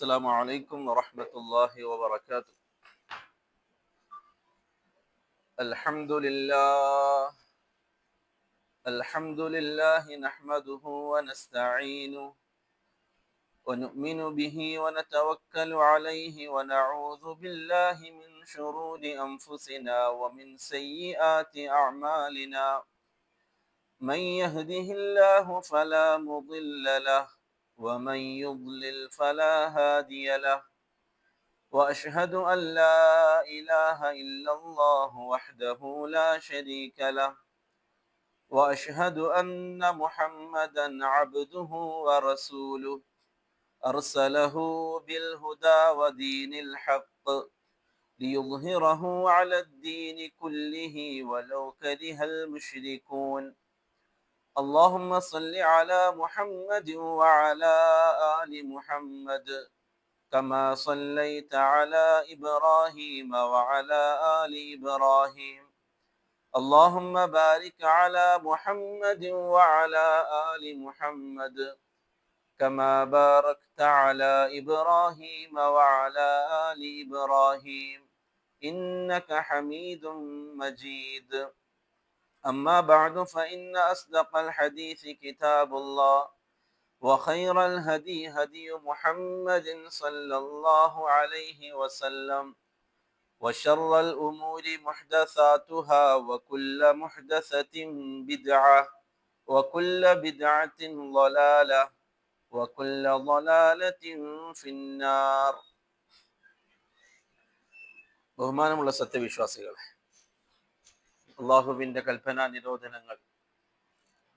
السلام عليكم ورحمة الله وبركاته. الحمد لله نحمده ونستعينه ونؤمن به ونتوكل عليه ونعوذ بالله من شرور أنفسنا ومن سيئات أعمالنا. من يهده الله فلا مضل له ومن يضلل فلا هادي له. وأشهد أن لا إله إلا الله وحده لا شريك له. وأشهد أن محمدا عبده ورسوله أرسله بالهدى ودين الحق ليظهره على الدين كله ولو كره المشركون. اللهم صل على محمد وعلى آل محمد كما صليت على إبراهيم وعلى آل إبراهيم. اللهم بارك على محمد وعلى آل محمد كما باركت على إبراهيم وعلى آل إبراهيم إنك حميد مجيد. أما بعد فإن أصدق الحديث كتاب الله وخير الهدي هدي محمد صلى الله عليه وسلم وشر الأمور محدثاتها وكل محدثة بدعة وكل بدعة ضلالة وكل ضلالة في النار. ബഹുമാനമുള്ള സത്യവിശ്വാസികളെ, അള്ളാഹുവിൻ്റെ കൽപ്പനാ നിരോധനങ്ങൾ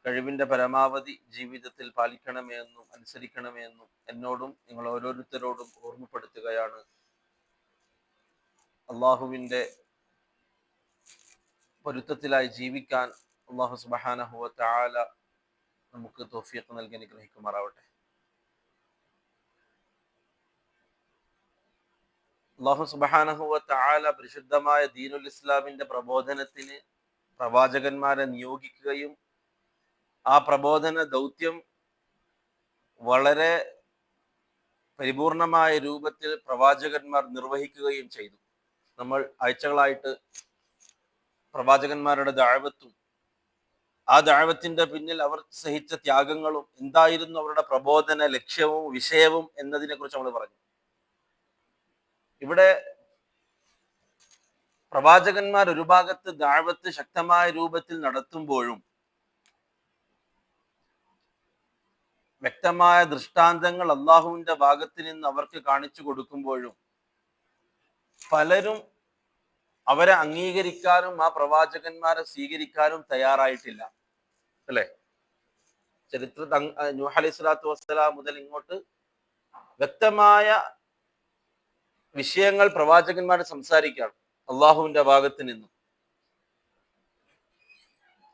കഴിവിൻ്റെ പരമാവധി ജീവിതത്തിൽ പാലിക്കണമെന്നും അനുസരിക്കണമെന്നും എന്നോടും നിങ്ങൾ ഓരോരുത്തരോടും ഓർമ്മപ്പെടുത്തുകയാണ്. അള്ളാഹുവിൻ്റെ പൊരുത്തത്തിലായി ജീവിക്കാൻ അള്ളാഹു സുബ്ഹാനഹു വ തആല നമുക്ക് തൗഫീഖ് നൽകി അനുഗ്രഹിക്കുമാറാവട്ടെ. അള്ളാഹു സുബ്ഹാനഹു വ തആല പരിശുദ്ധമായ ദീനുൽ ഇസ്ലാമിന്റെ പ്രബോധനത്തിന് പ്രവാചകന്മാരെ നിയോഗിക്കുകയും ആ പ്രബോധന ദൗത്യം വളരെ പരിപൂർണമായ രൂപത്തിൽ പ്രവാചകന്മാർ നിർവഹിക്കുകയും ചെയ്തു. നമ്മൾ ആഴ്ചകളായിട്ട് പ്രവാചകന്മാരുടെ ദഅവത്തും ആ ദഅവത്തിന്റെ പിന്നിൽ അവർ സഹിച്ച ത്യാഗങ്ങളും എന്തായിരുന്നു അവരുടെ പ്രബോധന ലക്ഷ്യവും വിഷയവും എന്നതിനെ കുറിച്ച് നമ്മൾ പറഞ്ഞു. ഇവിടെ പ്രവാചകന്മാർ ഒരു ഭാഗത്ത് ദഅവത്ത് ശക്തമായ രൂപത്തിൽ നടത്തുമ്പോഴും വ്യക്തമായ ദൃഷ്ടാന്തങ്ങൾ അള്ളാഹുവിന്റെ ഭാഗത്ത് നിന്ന് അവർക്ക് കാണിച്ചു കൊടുക്കുമ്പോഴും പലരും അവരെ അംഗീകരിക്കാനും ആ പ്രവാചകന്മാരെ സ്വീകരിക്കാനും തയ്യാറായിട്ടില്ല, അല്ലെ? നൂഹ് അലൈഹി സ്വലാത്തു വസ്സലാം മുതൽ ഇങ്ങോട്ട് വ്യക്തമായ വിഷയങ്ങൾ പ്രവാചകന്മാർ സംസാരിക്കുകയാണ് അള്ളാഹുവിന്റെ ഭാഗത്ത് നിന്നും.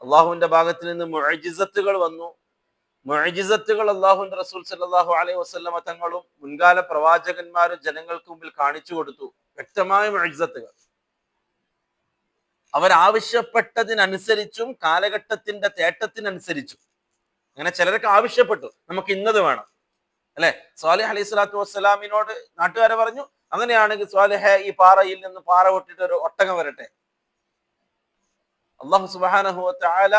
അള്ളാഹുവിന്റെ ഭാഗത്ത് നിന്ന് മുഅ്ജിസത്തുകൾ വന്നു. മുഅ്ജിസത്തുകൾ അള്ളാഹുവിന്റെ റസൂൽ സല്ലല്ലാഹു അലൈഹി വസല്ലമ തങ്ങളും മുൻകാല പ്രവാചകന്മാരും ജനങ്ങൾക്ക് മുമ്പിൽ കാണിച്ചു കൊടുത്തു. വ്യക്തമായ മുഅ്ജിസത്തുകൾ അവരാവശ്യപ്പെട്ടതിനനുസരിച്ചും കാലഘട്ടത്തിന്റെ തേട്ടത്തിനനുസരിച്ചും. അങ്ങനെ ചിലരൊക്കെ ആവശ്യപ്പെട്ടു, നമുക്ക് ഇന്നത് വേണം, അല്ലെ? സ്വാലിഹ് അലൈഹി സ്വലാത്തു വസ്സലാമിനോട് നാട്ടുകാരെ പറഞ്ഞു, അങ്ങനെയാണെങ്കിൽ സ്വാലിഹ് ഈ പാറയിൽ നിന്ന് പാറ പൊട്ടിട്ട് ഒരു ഒട്ടകം വരട്ടെ. അല്ലാഹു സുബ്ഹാനഹു വ തആല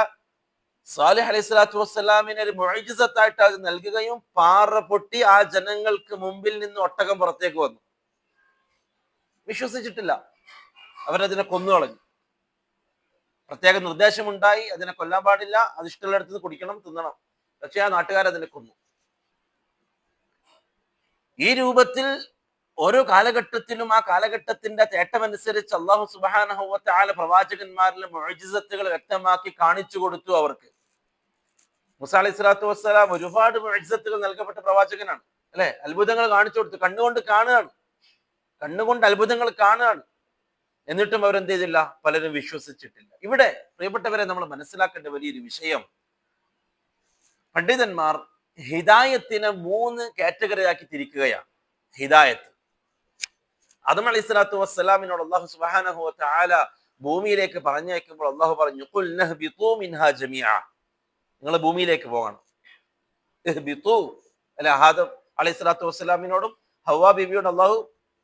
സ്വാലിഹ് അലൈഹി സ്വലാത്തു വസ്സലാമിനെ ഒരു മുഅ്ജിസത്തായിട്ട് അത് നൽകുകയും പാറ പൊട്ടി ആ ജനങ്ങൾക്ക് മുമ്പിൽ നിന്ന് ഒട്ടകം പുറത്തേക്ക് വന്നു. വിശ്വസിച്ചിട്ടില്ല, അവരതിനെ കൊന്നുകളഞ്ഞു. പ്രത്യേക നിർദ്ദേശമുണ്ടായി, അതിനെ കൊല്ലാൻ പാടില്ല, അത് ഇഷ്ടമുള്ളിടത്ത് നിന്ന് കുടിക്കണം, തിന്നണം. പക്ഷെ ആ നാട്ടുകാരതിനെ കൊന്നു. ഈ രൂപത്തിൽ ഓരോ കാലഘട്ടത്തിലും ആ കാലഘട്ടത്തിന്റെ തേട്ടമനുസരിച്ച് അല്ലാഹു സുബ്ഹാനഹു വ തആല പ്രവാചകന്മാരിലെ മുഅ്ജിസത്തുകൾ വ്യക്തമാക്കി കാണിച്ചു കൊടുത്തു അവർക്ക്. മൂസാ അലൈഹി സ്വലാത്തു വസ്സലാം ഒരുപാട് മുഅ്ജിസത്തുകൾ നൽകപ്പെട്ട പ്രവാചകനാണ്, അല്ലെ? അത്ഭുതങ്ങൾ കാണിച്ചു കൊടുത്തു, കണ്ണുകൊണ്ട് കാണുകയാണ്, കണ്ണുകൊണ്ട് അത്ഭുതങ്ങൾ കാണുകയാണ്. എന്നിട്ടും അവരെന്ത് ചെയ്തില്ല? പലരും വിശ്വസിച്ചിട്ടില്ല. ഇവിടെ പ്രിയപ്പെട്ടവരെ, നമ്മൾ മനസ്സിലാക്കേണ്ട വലിയൊരു വിഷയം, പണ്ഡിതന്മാർ ഹിദായത്തിനെ 3 കാറ്റഗറിയാക്കി തിരിക്കുകയാണ്. ഹിദായത്ത്, ആദം അലൈഹി സ്വലാത്തു വസ്സലാമിനോട് അല്ലാഹു സുബ്ഹാനഹു വ തആല ഭൂമിയിലേക്ക് പറഞ്ഞയക്കുമ്പോൾ അല്ലാഹു പറഞ്ഞു, ഖുൽ നഹ്ബിതു മിൻഹാ ജമീഅ, നിങ്ങൾ ഭൂമിയിലേക്ക് പോകണം. ഇഹ്ബിതു, അല്ലെ? ആദം അലൈഹി സ്വലാത്തു വസ്സലാമിനോടും ഹവ്വാ ബീവിയോട് അള്ളാഹു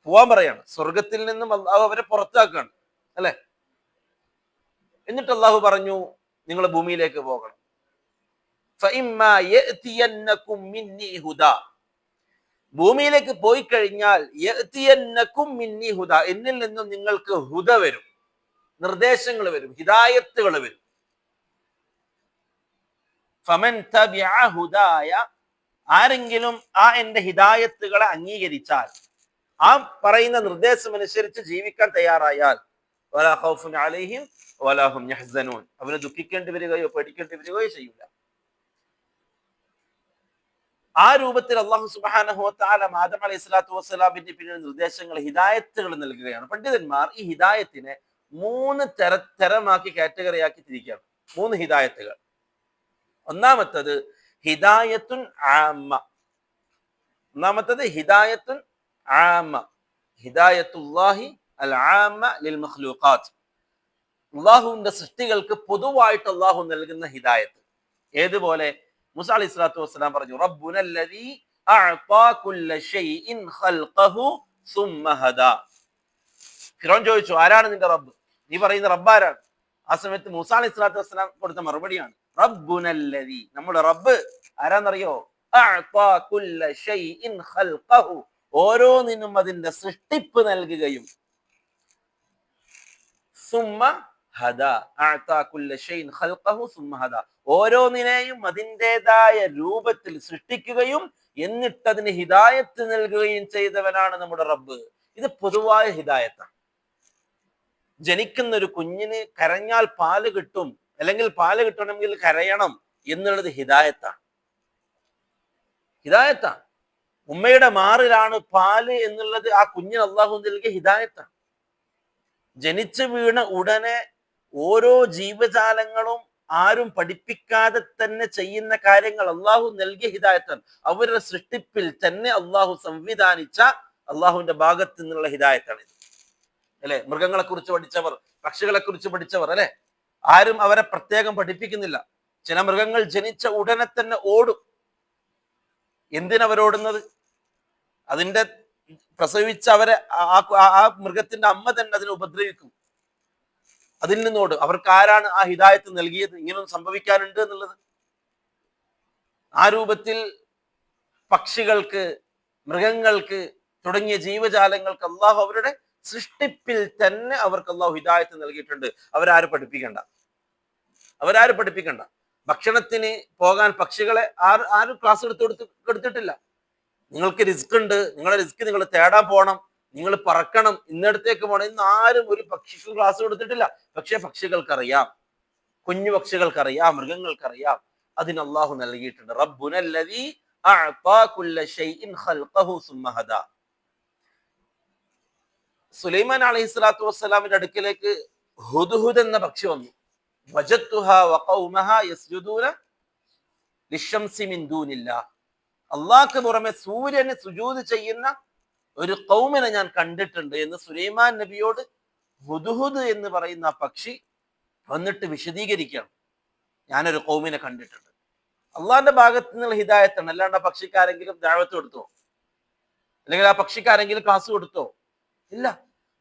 പോവാൻ പറയാണ്, സ്വർഗത്തിൽ നിന്നും അള്ളാഹു അവരെ പുറത്താക്കുകയാണ് അല്ലെ. എന്നിട്ട് അള്ളാഹു പറഞ്ഞു നിങ്ങൾ ഭൂമിയിലേക്ക് പോകണം. ഭൂമിയിലേക്ക് പോയി കഴിഞ്ഞാൽ എന്നിൽ നിന്നും നിങ്ങൾക്ക് ഹുദ വരും, നിർദ്ദേശങ്ങൾ വരും, ഹിദായത്തുകൾ വരും. ഫമൻ തബിഅ ഹുദായ, ആരെങ്കിലും ആ എന്റെ ഹിദായത്തുകളെ അംഗീകരിച്ചാൽ, ആ പറയുന്ന നിർദ്ദേശം അനുസരിച്ച് ജീവിക്കാൻ തയ്യാറായാൽ, വലാ ഖൗഫുൻ അലൈഹിം വലാ ഹും യഹ്സനൂൻ, അവരെ ദുഃഖിക്കേണ്ടി വരികയോ പേടിക്കേണ്ടി വരികയോ ചെയ്യില്ല. ആ രൂപത്തിൽ അല്ലാഹു സുബ്ഹാനഹു വ തആല ആദം അലൈഹിസ്സലാത്തു വസ്സലാമിന്റെ പിന്നിൽ നിർദ്ദേശങ്ങൾ, ഹിദായത്തുകൾ നൽകുകയാണ്. പണ്ഡിതന്മാർ ഈ ഹിദായത്തിനെ 3 തരമാക്കി കാറ്റഗറിയാക്കി തിരിക്കുകയാണ്. 3 ഹിദായത്തുകൾ. ഒന്നാമത്തത് ഹിദായത്തുൻ ആമ്മ. ഒന്നാമത്തത് ഹിദായത്തുൻ ആമ്മ, ഹിദായത്തുല്ലാഹി അൽ ആമ്മ ലിൽ മഖ്ലൂഖാത്ത്. അല്ലാഹുവിന്റെ സൃഷ്ടികൾക്ക് പൊതുവായിട്ട് അല്ലാഹു നൽകുന്ന ഹിദായത്ത്. ഏതുപോലെ മൂസ അലൈഹി സ്വലാത്തു വസ്സലാം പറഞ്ഞു, റബ്ബുനല്ലദീ അഅതാ കുല്ല ശൈഇൻ ഖൽഖഹു സുമ്മ ഹദാ. ഫിറഔൻ ചോദിച്ചു, ആരാണ് നിന്റെ റബ്ബ്? നീ പറയുന്ന റബ്ബ് ആരാണ്? ആ സമയത്ത് മൂസ അലൈഹി സ്വലാത്തു വസ്സലാം കൊടുത്ത മറുപടിയാണ് റബ്ബുനല്ലദീ, നമ്മുടെ റബ്ബ് ആരാന്നറിയോ? അഅതാ കുല്ല ശൈഇൻ ഖൽഖഹു, ഓരോന്നിനും അതിന്റെ സൃഷ്ടിപ്പ് നൽകുകയും, സുമ്മ ഹദാ, അഅതാ കുല്ല ശൈഇൻ ഖൽഖഹു സുമ്മ ഹദാ, ഓരോന്നിനെയും അതിൻ്റെതായ രൂപത്തിൽ സൃഷ്ടിക്കുകയും എന്നിട്ട് അതിന് ഹിദായത്ത് നൽകുകയും ചെയ്തവനാണ് നമ്മുടെ റബ്ബ്. ഇത് പൊതുവായ ഹിദായത്താണ്. ജനിക്കുന്ന ഒരു കുഞ്ഞിന് കരഞ്ഞാൽ പാല് കിട്ടും, അല്ലെങ്കിൽ പാല് കിട്ടണമെങ്കിൽ കരയണം എന്നുള്ളത് ഹിദായത്താണ്. ഹിദായത്താണ്. ഉമ്മയുടെ മാറിലാണ് പാല് എന്നുള്ളത് ആ കുഞ്ഞിന് അള്ളാഹു നൽകിയ ഹിദായത്താണ്. ജനിച്ചു വീണ ഉടനെ ഓരോ ജീവജാലങ്ങളും ആരും പഠിപ്പിക്കാതെ തന്നെ ചെയ്യുന്ന കാര്യങ്ങൾ അള്ളാഹു നൽകിയ ഹിദായത്താണ്. അവരുടെ സൃഷ്ടിപ്പിൽ തന്നെ അള്ളാഹു സംവിധാനിച്ച അള്ളാഹുവിന്റെ ഭാഗത്ത് നിന്നുള്ള ഹിദായത്താണ് ഇത് അല്ലെ. മൃഗങ്ങളെ കുറിച്ച് പഠിച്ചവർ, പക്ഷികളെ കുറിച്ച് പഠിച്ചവർ അല്ലെ, ആരും അവരെ പ്രത്യേകം പഠിപ്പിക്കുന്നില്ല. ചില മൃഗങ്ങൾ ജനിച്ച ഉടനെ തന്നെ ഓടും. എന്തിനവരോടുന്നത്? അതിന്റെ പ്രസവിച്ച അവരെ ആ മൃഗത്തിന്റെ അമ്മ തന്നെ അതിനെ ഉപദ്രവിക്കും, അതിൽ നിന്നോട്. അവർക്ക് ആരാണ് ആ ഹിദായത്ത് നൽകിയത് ഇങ്ങനൊന്നും സംഭവിക്കാനുണ്ട് എന്നുള്ളത്? ആ രൂപത്തിൽ പക്ഷികൾക്ക്, മൃഗങ്ങൾക്ക് തുടങ്ങിയ ജീവജാലങ്ങൾക്ക് അള്ളാഹു അവരുടെ സൃഷ്ടിപ്പിൽ തന്നെ അവർക്ക് അള്ളാഹു ഹിദായത്ത് നൽകിയിട്ടുണ്ട്. അവരാരും പഠിപ്പിക്കണ്ട. ഭക്ഷണത്തിന് പോകാൻ പക്ഷികളെ ആരും ക്ലാസ് എടുത്തിട്ടില്ല. നിങ്ങൾക്ക് റിസ്ക് ഉണ്ട്, നിങ്ങളുടെ റിസ്ക് നിങ്ങൾ തേടാൻ പോകണം, നിങ്ങൾ പറക്കണം, ഇന്നടത്തേക്ക് പോകണം എന്ന് ആരും ഒരു പക്ഷിക്കും ക്ലാസ് കൊടുത്തിട്ടില്ല. പക്ഷെ പക്ഷികൾക്കറിയാം, കുഞ്ഞു പക്ഷികൾക്കറിയാം, മൃഗങ്ങൾക്കറിയാം. അതിന് അള്ളാഹു നൽകിയിട്ടുണ്ട്. റബ്ബുനല്ലദീ അഅതാ കുല്ല ശൈഇൻ ഖൽഖഹു സുമ്മ ഹദാ. സുലൈമാൻ അലൈഹി സ്വലാത്തു വസ്സലാമിന്റെ അടുക്കിലേക്ക് ഹുദ്ഹുദ് എന്ന പക്ഷി വന്നു. വജദ്തുഹാ വഖൗമഹാ യസ്ജുദൂന ലിശംസി മിൻ ദൂനില്ലാഹ്. അള്ളാഹ്ക്ക് പുറമെ സൂര്യന് സുജൂദ് ചെയ്യുന്ന ഒരു ഖൗമിനെ ഞാൻ കണ്ടിട്ടുണ്ട് എന്ന് സുലൈമാൻ നബിയോട് ഹുദ്ഹുദ് എന്ന് പറയുന്ന പക്ഷി വന്നിട്ട് വിശദീകരിക്കണം. ഞാനൊരു ഖൗമിനെ കണ്ടിട്ടുണ്ട്. അള്ളാഹിന്റെ ഭാഗത്ത് നിന്നുള്ള ഹിദായത്താണ്. അല്ലാണ്ട് ആ പക്ഷിക്കാരെങ്കിലും ദഅവത്ത് കൊടുത്തോ, അല്ലെങ്കിൽ ആ പക്ഷിക്കാരെങ്കിലും ക്ലാസ് കൊടുത്തോ? ഇല്ല.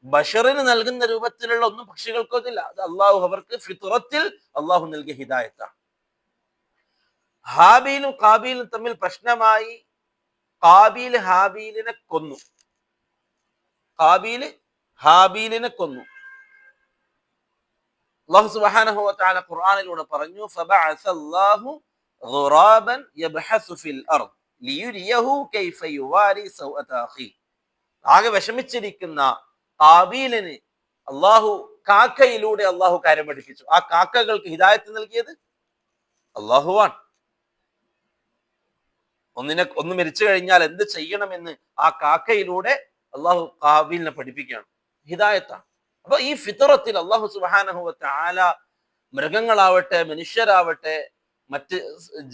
ബഷറിന് നൽകുന്ന രൂപത്തിലുള്ള ഒന്നും പക്ഷികൾക്കൊന്നുമില്ല. അത് അള്ളാഹു അവർക്ക് ഫിത്രത്തിൽ അള്ളാഹു നൽകിയ ഹിദായത്താണ്. ഹാബീലും കാബീലും തമ്മിൽ പ്രശ്നമായി. കാബീൽ ഹാബീലിനെ കൊന്നു. അല്ലാഹു സുബ്ഹാനഹു വ തആല ഖുർആനിലൂടെ പറഞ്ഞു, ഫബഅസല്ലാഹു ഗുറാബൻ യബ്ഹസു ഫിൽ അർദ് ലിയുരിയഹു കൈഫ യുവാരി സൗഅത അഖി. ആകെ വിഷമിച്ചിരിക്കുന്ന കാബീലിന് അള്ളാഹു കാക്കയിലൂടെ അള്ളാഹു കാര്യം പഠിപ്പിച്ചു. ആ കാക്കകൾക്ക് ഹിദായത്ത് നൽകിയത് അള്ളാഹുവാണ്. ഒന്ന് മരിച്ചു കഴിഞ്ഞാൽ എന്ത് ചെയ്യണമെന്ന് ആ കാക്കയിലൂടെ അള്ളാഹു കാബീലിനെ പഠിപ്പിക്കുകയാണ്. ഹിദായത്താണ്. അപ്പൊ ഈ ഫിത്രത്തിൽ അള്ളാഹു സുബ്ഹാനഹു വ തആല മൃഗങ്ങളാവട്ടെ, മനുഷ്യരാവട്ടെ, മറ്റ്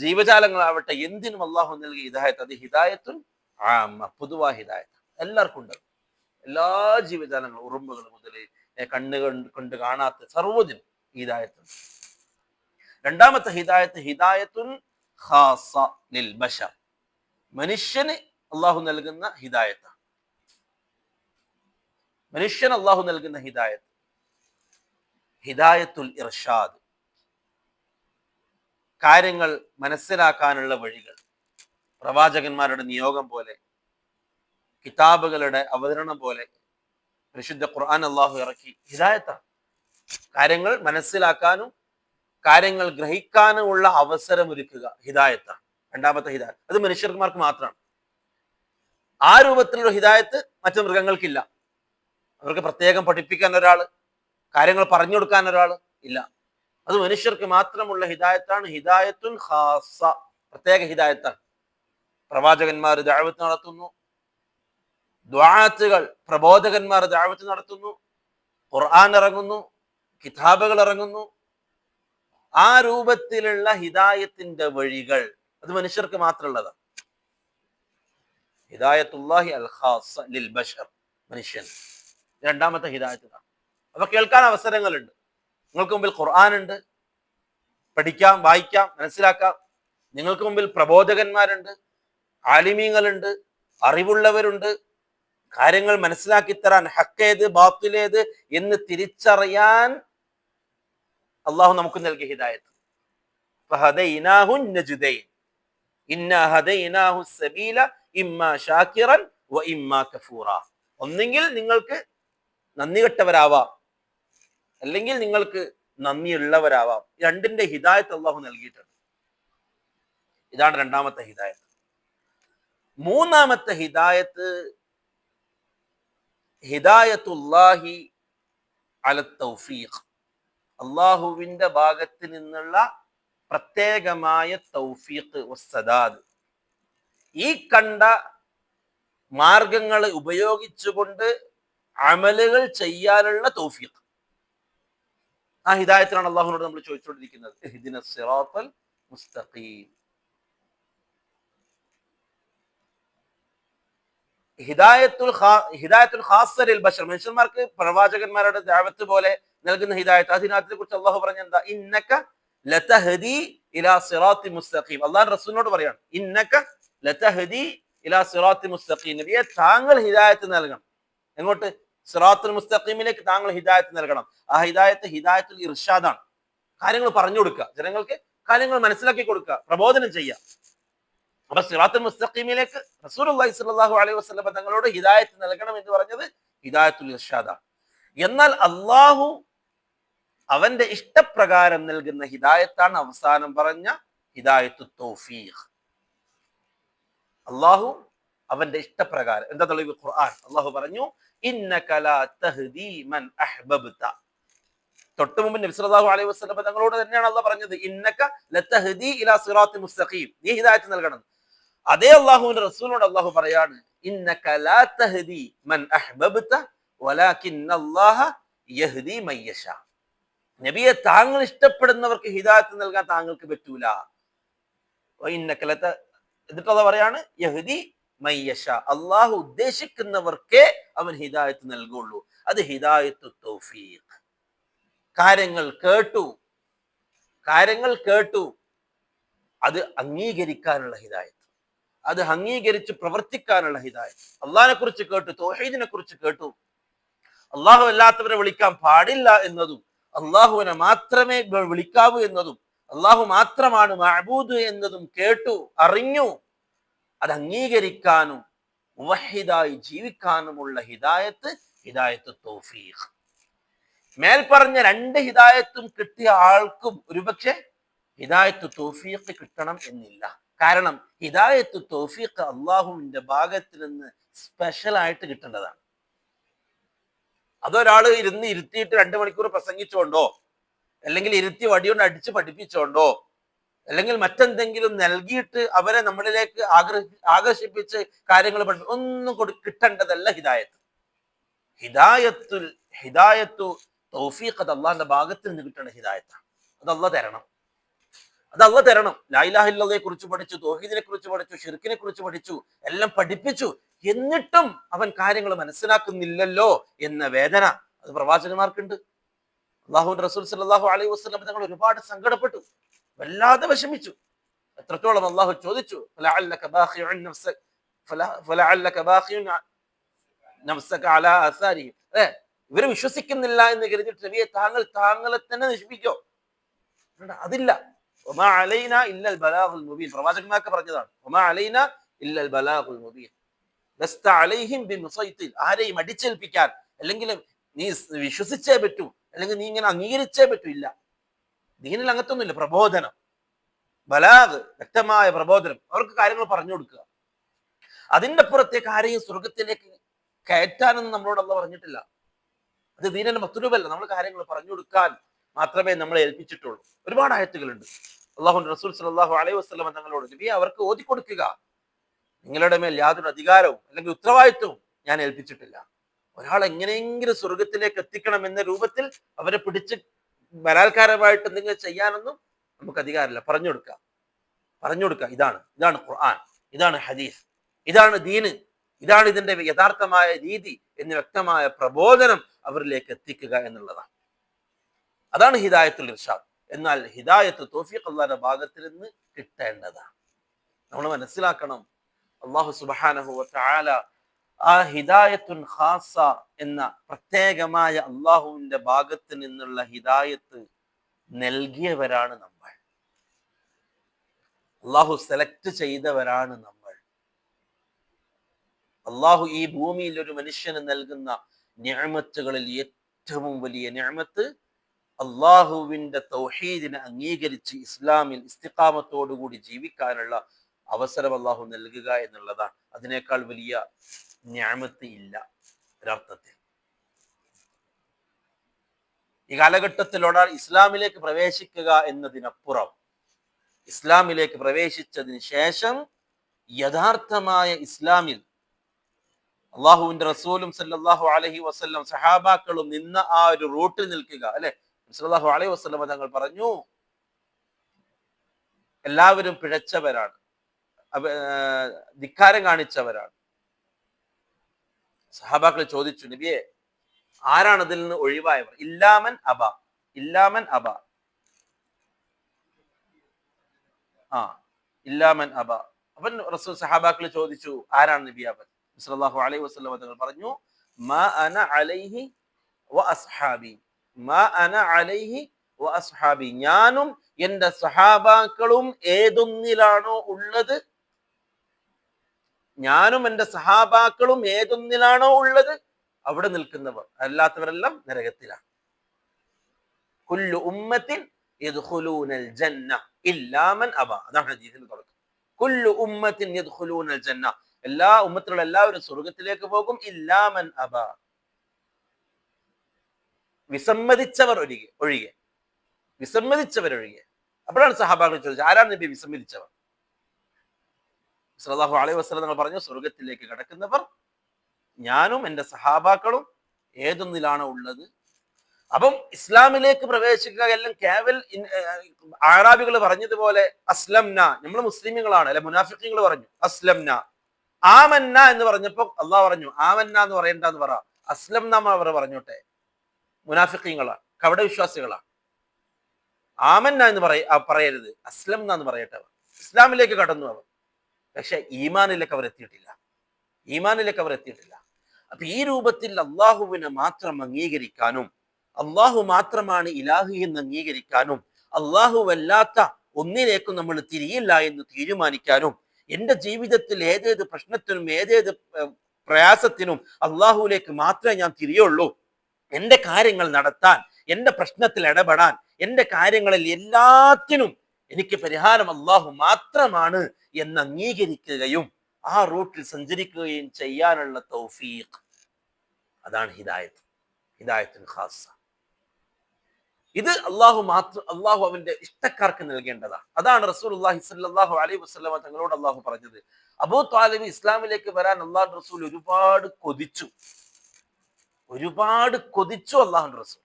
ജീവജാലങ്ങളാവട്ടെ, എന്തിനും അള്ളാഹു നൽകിയ ഹിദായത്ത്. അത് ഹിദായത്തുൻ ആമ്മ, പൊതുവായ ഹിദായത്ത്. എല്ലാവർക്കും ഉണ്ട്. എല്ലാ ജീവജാലങ്ങളും, ഉറുമ്പുകൾ മുതൽ കണ്ണ് കൊണ്ട് കാണാത്ത സർവ്വതിനും ഹിദായത്ത്. രണ്ടാമത്തെ ഹിദായത്ത് ഹിദായത്തുൻ ഖാസ ലിൽ ബശർ, മനുഷ്യന് അള്ളാഹു നൽകുന്ന ഹിദായത്താണ്. മനുഷ്യൻ അള്ളാഹു നൽകുന്ന ഹിദായത്ത് ഹിദായത്തുൽ ഇർഷാദ്, കാര്യങ്ങൾ മനസ്സിലാക്കാനുള്ള വഴികൾ. പ്രവാചകന്മാരുടെ നിയോഗം പോലെ, കിതാബുകളുടെ അവതരണം പോലെ പരിശുദ്ധ ഖുർആൻ അള്ളാഹു ഇറക്കി. ഹിദായത്താണ്. കാര്യങ്ങൾ മനസ്സിലാക്കാനും കാര്യങ്ങൾ ഗ്രഹിക്കാനും ഉള്ള അവസരം ഒരുക്കുക ഹിദായത്താണ്. രണ്ടാമത്തെ ഹിദായത്ത് അത് മനുഷ്യന്മാർക്ക് മാത്രമാണ്. ആ രൂപത്തിലുള്ള ഹിദായത്ത് മറ്റു മൃഗങ്ങൾക്കില്ല. അവർക്ക് പ്രത്യേകം പഠിപ്പിക്കാൻ ഒരാൾ, കാര്യങ്ങൾ പറഞ്ഞു കൊടുക്കാൻ ഒരാൾ ഇല്ല. അത് മനുഷ്യർക്ക് മാത്രമുള്ള ഹിദായത്താണ്. ഹിദായത്തുൻ ഖാസ, പ്രത്യേക ഹിദായത്താണ്. പ്രവാചകന്മാർ ദഅവത്ത് നടത്തുന്നു, ദുആത്തുകൾ പ്രബോധകന്മാർ ദഅവത്ത് നടത്തുന്നു, ഖുർആൻ ഇറങ്ങുന്നു, കിതാബുകൾ ഇറങ്ങുന്നു. ആ രൂപത്തിലുള്ള ഹിദായത്തിന്റെ വഴികൾ അത് മനുഷ്യർക്ക് മാത്രമുള്ളതാണ്. ഹിദായത്തുല്ലാഹി അൽ ഖാസ ലിൽ ബശർ, മനുഷ്യൻ. രണ്ടാമത്തെ ഹിദായത്താണ്. അപ്പൊ കേൾക്കാൻ അവസരങ്ങളുണ്ട്. നിങ്ങൾക്ക് മുമ്പിൽ ഖുർആൻ ഉണ്ട്, പഠിക്കാം, വായിക്കാം, മനസ്സിലാക്കാം. നിങ്ങൾക്ക് മുമ്പിൽ പ്രബോധകന്മാരുണ്ട്, ആലിമീങ്ങളുണ്ട്, അറിവുള്ളവരുണ്ട്. കാര്യങ്ങൾ മനസ്സിലാക്കി തരാൻ, ഹക്കേത് ബാത്തിലേത് എന്ന് തിരിച്ചറിയാൻ അള്ളാഹു നമുക്ക് നൽകിയ ഹിദായത്ത്. ഫഹദൈനാഹു നജ്ദൈൻ ഇന്നാ ഹദൈനാഹു സബീല ഇമ്മാ ശാകിറൻ വ ഇമ്മാ കഫൂറ. ഒന്നെങ്കിൽ നിങ്ങൾക്ക് നന്ദി കെട്ടവരാവാം, അല്ലെങ്കിൽ നിങ്ങൾക്ക് നന്ദിയുള്ളവരാവാം. രണ്ടിന്റെ ഹിദായത്ത് അള്ളാഹു നൽകിയിട്ടുണ്ട്. ഇതാണ് രണ്ടാമത്തെ ഹിദായത്ത്. മൂന്നാമത്തെ ഹിദായത്ത് ഹിദായത്തുല്ലാഹി അല തൗഫീഖ്, അള്ളാഹുവിന്റെ ഭാഗത്ത് നിന്നുള്ള പ്രത്യേകമായ തൗഫീഖ് വസ്സദാദ്. ഈ കണ്ട മാർഗങ്ങൾ ഉപയോഗിച്ചുകൊണ്ട് അമലുകൾ ചെയ്യാനുള്ള തൗഫീഖ്. ആ ഹിദായത്തിലാണ് അള്ളാഹുവിനോട് നമ്മൾ ചോദിച്ചുകൊണ്ടിരിക്കുന്നത്, ഇഹ്ദിന സിറാത്തൽ മുസ്തഖീം. ഹിദായത്തുൽ ഖാസ്സ ലിൽ ബശർ, മനുഷ്യന്മാർക്ക് പ്രവാചകന്മാരുടെ ദഅവത്ത് പോലെ നൽകുന്ന ഹിദായത്ത്. അതിനെ കുറിച്ച് അള്ളാഹു പറഞ്ഞെന്താ? ഇന്നക ലതഹദി ഇലാ സിറാത്തി മുസ്തഖീം. അള്ളാഹു റസൂലിനോട് പറയാണ്, ഇന്നക ലതഹദി ഇലാ സിറാത്തി മുസ്തഖീം. നബിയെ, താങ്കൾ ഹിദായത്ത് നൽകണം. എങ്ങോട്ട്? സിറാത്തുൽ മുസ്തഖീമിലേക്ക് താങ്കൾ ഹിദായത്ത് നൽകണം. ആ ഹിദായത്ത് ഹിദായത്തുൽ ഇർഷാദാണ്. കാര്യങ്ങൾ പറഞ്ഞു കൊടുക്കുക, ജനങ്ങൾക്ക് കാര്യങ്ങൾ മനസ്സിലാക്കി കൊടുക്കുക, പ്രബോധനം ചെയ്യുക. അപ്പൊ സിറാത്തുൽ മുസ്തഖീമിലേക്ക് റസൂലുള്ളാഹി സ്വല്ലല്ലാഹു അലൈഹി വസല്ലം തങ്ങളോട് ഹിദായത്ത് നൽകണം എന്ന് പറഞ്ഞത് ഹിദായത്തുൽ ഇർഷാദാണ്. എന്നാൽ അള്ളാഹു അവന്റെ ഇഷ്ടപ്രകാരം നൽകുന്ന ഹിദായത്താണ് അവസാനം പറഞ്ഞ ഹിദായത്തു തൗഫീഖ്. അള്ളാഹു അവന്റെ ഇഷ്ടപ്രകാരം. എന്താ തെളിവ്? ഖുർആൻ. അള്ളാഹു പറഞ്ഞു, ഇന്നക ലാ തഹ്ദി മൻ അഹ്ബബ്ത. തൊട്ട് മുമ്പ് നബി സല്ലല്ലാഹു അലൈഹി വസല്ലം തങ്ങളോട് തന്നെയാണ് അള്ളാഹ് പറഞ്ഞത്, ഇന്നക ലതഹ്ദി ഇലാ സിറാത്തി മുസ്തഖീം, നീ ഹിദായത്ത് നൽകണം. അതേ അള്ളാഹുവിന്റെ റസൂലിനോട് അള്ളാഹു പറയാണ്, ഇന്നക ലാ തഹ്ദി മൻ അഹ്ബബ്ത വലാകിന്നല്ലാഹ യഹ്ദി മൻ യശാ. നബിയെ, താങ്കൾ ഇഷ്ടപ്പെടുന്നവർക്ക് ഹിദായത്ത് നൽകാൻ താങ്കൾക്ക് പറ്റൂല. എന്നിട്ട് അള്ളാഹു പറയാണ്, യഹ്ദി മൻ യശാ, അള്ളാഹു ഉദ്ദേശിക്കുന്നവർക്കേ അവൻ ഹിദായത്ത് നൽകുള്ളൂ. അത് ഹിദായത്തു തൗഫീഖ്. കാര്യങ്ങൾ കേട്ടു, അത് അംഗീകരിക്കാനുള്ള ഹിദായത്ത്, അത് അംഗീകരിച്ച് പ്രവർത്തിക്കാനുള്ള ഹിദായത്ത്. അള്ളാഹിനെ കുറിച്ച് കേട്ടു, തൗഹീദിനെ കുറിച്ച് കേട്ടു, അള്ളാഹു അല്ലാത്തവരെ വിളിക്കാൻ പാടില്ല എന്നതും, അള്ളാഹുവിനെ മാത്രമേ വിളിക്കാവൂ എന്നതും, അള്ളാഹു മാത്രമാണ് മഅബൂദ് എന്നതും കേട്ടു, അറിഞ്ഞു. അത് അംഗീകരിക്കാനും മുവഹിദായി ജീവിക്കാനുമുള്ള ഹിദായത്ത് ഹിദായത്തു തൗഫീഖ്. മേൽപ്പറഞ്ഞ രണ്ട് ഹിദായത്തും കിട്ടിയ ആൾക്കും ഒരുപക്ഷെ ഹിദായത്തു തൗഫീഖ് കിട്ടണം എന്നില്ല. കാരണം ഹിദായത്തു തൗഫീഖ് അള്ളാഹുവിന്റെ ഭാഗത്തിൽ നിന്ന് സ്പെഷ്യൽ ആയിട്ട് കിട്ടേണ്ടതാണ്. അതൊരാൾ ഇരുത്തിയിട്ട് 2 മണിക്കൂർ പ്രസംഗിച്ചോണ്ടോ, അല്ലെങ്കിൽ ഇരുത്തി വടികൊണ്ട് അടിച്ച് പഠിപ്പിച്ചോണ്ടോ, അല്ലെങ്കിൽ മറ്റെന്തെങ്കിലും നൽകിയിട്ട് അവരെ നമ്മളിലേക്ക് ആകർഷിപ്പിച്ച് കാര്യങ്ങൾ ഒന്നും കിട്ടേണ്ടതല്ല ഹിദായത്ത്. ഹിദായത്തു തൗഫീഖ് അത് അള്ളാഹിന്റെ ഭാഗത്തിൽ നിന്ന് കിട്ടേണ്ട ഹിദായത്താണ്. അത് അള്ളാഹ് തരണം. ലാ ഇലാഹ ഇല്ലല്ലാഹയെ കുറിച്ച് പഠിച്ചു, തൗഹീദിനെ കുറിച്ച് പഠിച്ചു, ശിർക്കിനെ കുറിച്ച് പഠിച്ചു, എല്ലാം പഠിപ്പിച്ചു. എന്നിട്ടും അവൻ കാര്യങ്ങൾ മനസ്സിലാക്കുന്നില്ലല്ലോ എന്ന വേദന അത് പ്രവാചകന്മാർക്കുണ്ട്. അള്ളാഹുവിന്റെ റസൂൽ സല്ലല്ലാഹു അലൈഹി വസല്ലം തങ്ങൾ ഒരുപാട് സങ്കടപ്പെട്ടു, വല്ലാതെ വിഷമിച്ചു. എത്രത്തോളം അള്ളാഹു ചോദിച്ചു, ഫലഅല്ലക ബാഖിഉൻ നഫ്സക നഫ്സക അലാ ആസാരിഹിം. അല്ലേ, ഇവര് വിശ്വസിക്കുന്നില്ല എന്ന് കരുതിയിട്ട് നബിയെ താങ്കളെ തന്നെ നശിപ്പിക്കോ? അതില്ല. വമാ അലൈന ഇല്ലൽ ബലാഗുൽ മുബീൻ, പ്രവാചകന്മാർക്ക് പറഞ്ഞതാണ്. വമാ അലൈന ഇല്ലൽ ബലാഗുൽ മുബീൻ ലസ്ത അലൈഹിം ബിമുസൈത്തിർ, ആരെയും അടിച്ചേൽപ്പിക്കാൻ, അല്ലെങ്കിൽ നീ വിശ്വസിച്ചേ പറ്റൂ, അല്ലെങ്കിൽ നീ ഇങ്ങനെ അംഗീകരിച്ചേ പറ്റൂ, ഇല്ല. ദീനിൽ അങ്ങനത്തൊന്നുമില്ല. പ്രബോധനം, ബലാഗ്, വ്യക്തമായ പ്രബോധനം, അവർക്ക് കാര്യങ്ങൾ പറഞ്ഞു കൊടുക്കുക. അതിന്റെ പുറത്തേക്ക് ആരെയും സ്വർഗത്തിലേക്ക് കയറ്റാനൊന്നും നമ്മളോട് അള്ളാഹ് പറഞ്ഞിട്ടില്ല. അത് ദീനിന്റെ മത്ലൂബല്ല. നമ്മൾ കാര്യങ്ങൾ പറഞ്ഞു കൊടുക്കാൻ മാത്രമേ നമ്മളെ ഏൽപ്പിച്ചിട്ടുള്ളൂ. ഒരുപാട് ആയത്തുകളുണ്ട്. അള്ളാഹുവിന്റെ റസൂൽ സല്ലല്ലാഹു അലൈഹി വസല്ലം തങ്ങളോട് നബി അവർക്ക് ഓതിക്കൊടുക്കുക, നിങ്ങളുടെ മേൽ യാതൊരു അധികാരവും അല്ലെങ്കിൽ ഉത്തരവാദിത്വവും ഞാൻ ഏൽപ്പിച്ചിട്ടില്ല. ഒരാൾ എങ്ങനെയെങ്കിലും സ്വർഗത്തിലേക്ക് എത്തിക്കണം എന്ന രൂപത്തിൽ അവരെ പിടിച്ച് ബലാത്കാരമായിട്ട് എന്തെങ്കിലും ചെയ്യാനൊന്നും നമുക്ക് അധികാരമില്ല. പറഞ്ഞു കൊടുക്കുക. ഇതാണ് ഖുർആൻ, ഇതാണ് ഹദീസ്, ഇതാണ് ദീന്, ഇതാണ് ഇതിന്റെ യഥാർത്ഥമായ രീതി എന്ന് വ്യക്തമായ പ്രബോധനം അവരിലേക്ക് എത്തിക്കുക എന്നുള്ളതാണ്. അതാണ് ഹിദായത്തുൽ ഇർഷാദ്. എന്നാൽ ഹിദായത്ത് തൗഫീഖ് അല്ലാഹുവിന്റെ ഭാഗത്തിൽ നിന്ന് കിട്ടേണ്ടതാണ്. നമ്മൾ മനസ്സിലാക്കണം, അല്ലാഹു സുബ്ഹാനഹു വ തആല ആ ഹിദായത്തുൻ ഖാസ എന്ന പ്രത്യേകമായ അള്ളാഹുവിന്റെ ഭാഗത്ത് നിന്നുള്ള ഹിദായത്ത് നൽകിയവരാണ് നമ്മൾ. അള്ളാഹു സെലക്ട് ചെയ്തവരാണ് നമ്മൾ. അള്ളാഹു ഈ ഭൂമിയിൽ ഒരു മനുഷ്യന് നൽകുന്ന നിഅമത്തുകളിൽ ഏറ്റവും വലിയ നിഅമത്ത് അള്ളാഹുവിന്റെ തൗഹീദിനെ അംഗീകരിച്ച് ഇസ്ലാമിൽ ഇസ്തിഖാമത്തോടുകൂടി ജീവിക്കാനുള്ള അവസരം അള്ളാഹു നൽകുക എന്നുള്ളതാണ്. അതിനേക്കാൾ വലിയ നിഅമത്ത് ഇല്ല ഒരർത്ഥത്തിൽ. ഈ കാലഘട്ടത്തിൽ ഒരാൾ ഇസ്ലാമിലേക്ക് പ്രവേശിക്കുക എന്നതിനപ്പുറം ഇസ്ലാമിലേക്ക് പ്രവേശിച്ചതിന് ശേഷം യഥാർത്ഥമായ ഇസ്ലാമിൽ അള്ളാഹുവിന്റെ റസൂലും സല്ലല്ലാഹു അലൈഹി വസല്ലം സഹാബാക്കളും നിന്ന ആ ഒരു റൂട്ടിൽ നിൽക്കുക. അല്ലെ, സല്ലല്ലാഹു അലൈഹി വസല്ലം തങ്ങൾ പറഞ്ഞു, എല്ലാവരും പിഴച്ചവരാണ്, ധിക്കാരം കാണിച്ചവരാണ്. സഹാബാക്കൾ ചോദിച്ചു, നബിയെ ആരാണ് അതിൽ നിന്ന് ഒഴിവായവർ? ഇല്ലാമൻ അബ. ഇല്ലാമൻ അബ. അവൻ റസൂൽ സഹാബാക്കൾ ചോദിച്ചു, ആരാണ് നബി അവൻ? സല്ലല്ലാഹു അലൈഹി വസല്ലം തങ്ങൾ പറഞ്ഞു, മാ അന അലൈഹി വ അസ്ഹാബി, ഞാനും എന്റെ സഹാബാക്കളും ഏതൊന്നിലാണോ ഉള്ളത്, അവിടെ നിൽക്കുന്നവർ, അല്ലാത്തവരെല്ലാം നരകത്തിലാണ്. കുല്ലു ഉമ്മത്തിൻ യദ്ഖുലൂനൽ ജന്ന ഇല്ലാ മൻ അബ. അതാണ് ഹദീസിന്റെ തുടക്കം. കുല്ലു ഉമ്മത്തിൻ യദ്ഖുലൂനൽ ജന്ന, എല്ലാ ഉമ്മത്തിലുള്ള എല്ലാവരും സ്വർഗത്തിലേക്ക് പോകും. ഇല്ലാ മൻ അബ, വിസമ്മതിച്ചവർ ഒഴികെ. അപ്പോഴാണ് സഹാബാക്കൾ ചോദിച്ചത്, ആരാണ് നബി വിസമ്മതിച്ചവർ? സല്ലല്ലാഹു അലൈഹി വസല്ലം തങ്ങൾ പറഞ്ഞു, സ്വർഗത്തിലേക്ക് കടക്കുന്നവർ ഞാനും എന്റെ സഹാബാക്കളും ഏതൊന്നിലാണോ ഉള്ളത്. അപ്പം ഇസ്ലാമിലേക്ക് പ്രവേശിക്കുക എല്ലാം കേവൽ അറാബികൾ പറഞ്ഞതുപോലെ അസ്ലംന, നമ്മൾ മുസ്ലിമുകളാണ് അല്ലെ, മുനാഫിഖീങ്ങൾ പറഞ്ഞു അസ്ലംന. ആമന്ന എന്ന് പറഞ്ഞപ്പോ അള്ളാഹ് പറഞ്ഞു ആമന്ന എന്ന് പറയണ്ടെന്ന് പറ, അസ്ലംന അവർ പറഞ്ഞോട്ടെ. മുനാഫിഖീങ്ങളാണ്, കപട വിശ്വാസികളാണ്. ആമന്ന എന്ന് പറയരുത്, അസ്ലംന എന്ന് പറയട്ടെ. അവർ ഇസ്ലാമിലേക്ക് കടന്നു അവർ, പക്ഷെ ഈമാനിലേക്ക് അവർ എത്തിയിട്ടില്ല. അപ്പൊ ഈ രൂപത്തിൽ അള്ളാഹുവിനെ മാത്രം അംഗീകരിക്കാനും അള്ളാഹു മാത്രമാണ് ഇലാഹി എന്ന് അംഗീകരിക്കാനും അല്ലാത്ത ഒന്നിലേക്കും നമ്മൾ തിരിയില്ല എന്ന് തീരുമാനിക്കാനും എൻ്റെ ജീവിതത്തിൽ ഏതേത് പ്രശ്നത്തിനും ഏതേത് പ്രയാസത്തിനും അള്ളാഹുവിലേക്ക് മാത്രമേ ഞാൻ തിരിയുള്ളൂ, എൻ്റെ കാര്യങ്ങൾ നടത്താൻ, എൻ്റെ പ്രശ്നത്തിൽ ഇടപെടാൻ, എൻ്റെ കാര്യങ്ങളിൽ എല്ലാത്തിനും എനിക്ക് പരിഹാരം അള്ളാഹു മാത്രമാണ് എന്ന് അംഗീകരിക്കുകയും ആ റൂട്ടിൽ സഞ്ചരിക്കുകയും ചെയ്യാനുള്ള തൗഫീഖ്, അതാണ് ഹിദായത്തുൽ ഖാസ. ഇത് അള്ളാഹു അവന്റെ ഇഷ്ടക്കാർക്ക് നൽകേണ്ടതാണ്. അതാണ് റസൂലുള്ളാഹി സ്വല്ലല്ലാഹു അലൈഹി വസല്ലം തങ്ങളോട് അള്ളാഹു പറഞ്ഞത്. അബൂ ത്വാലിബ് ഇസ്ലാമിലേക്ക് വരാൻ അള്ളാഹുവിന്റെ റസൂൽ ഒരുപാട് കൊതിച്ചു. അള്ളാഹുവിന്റെ റസൂൽ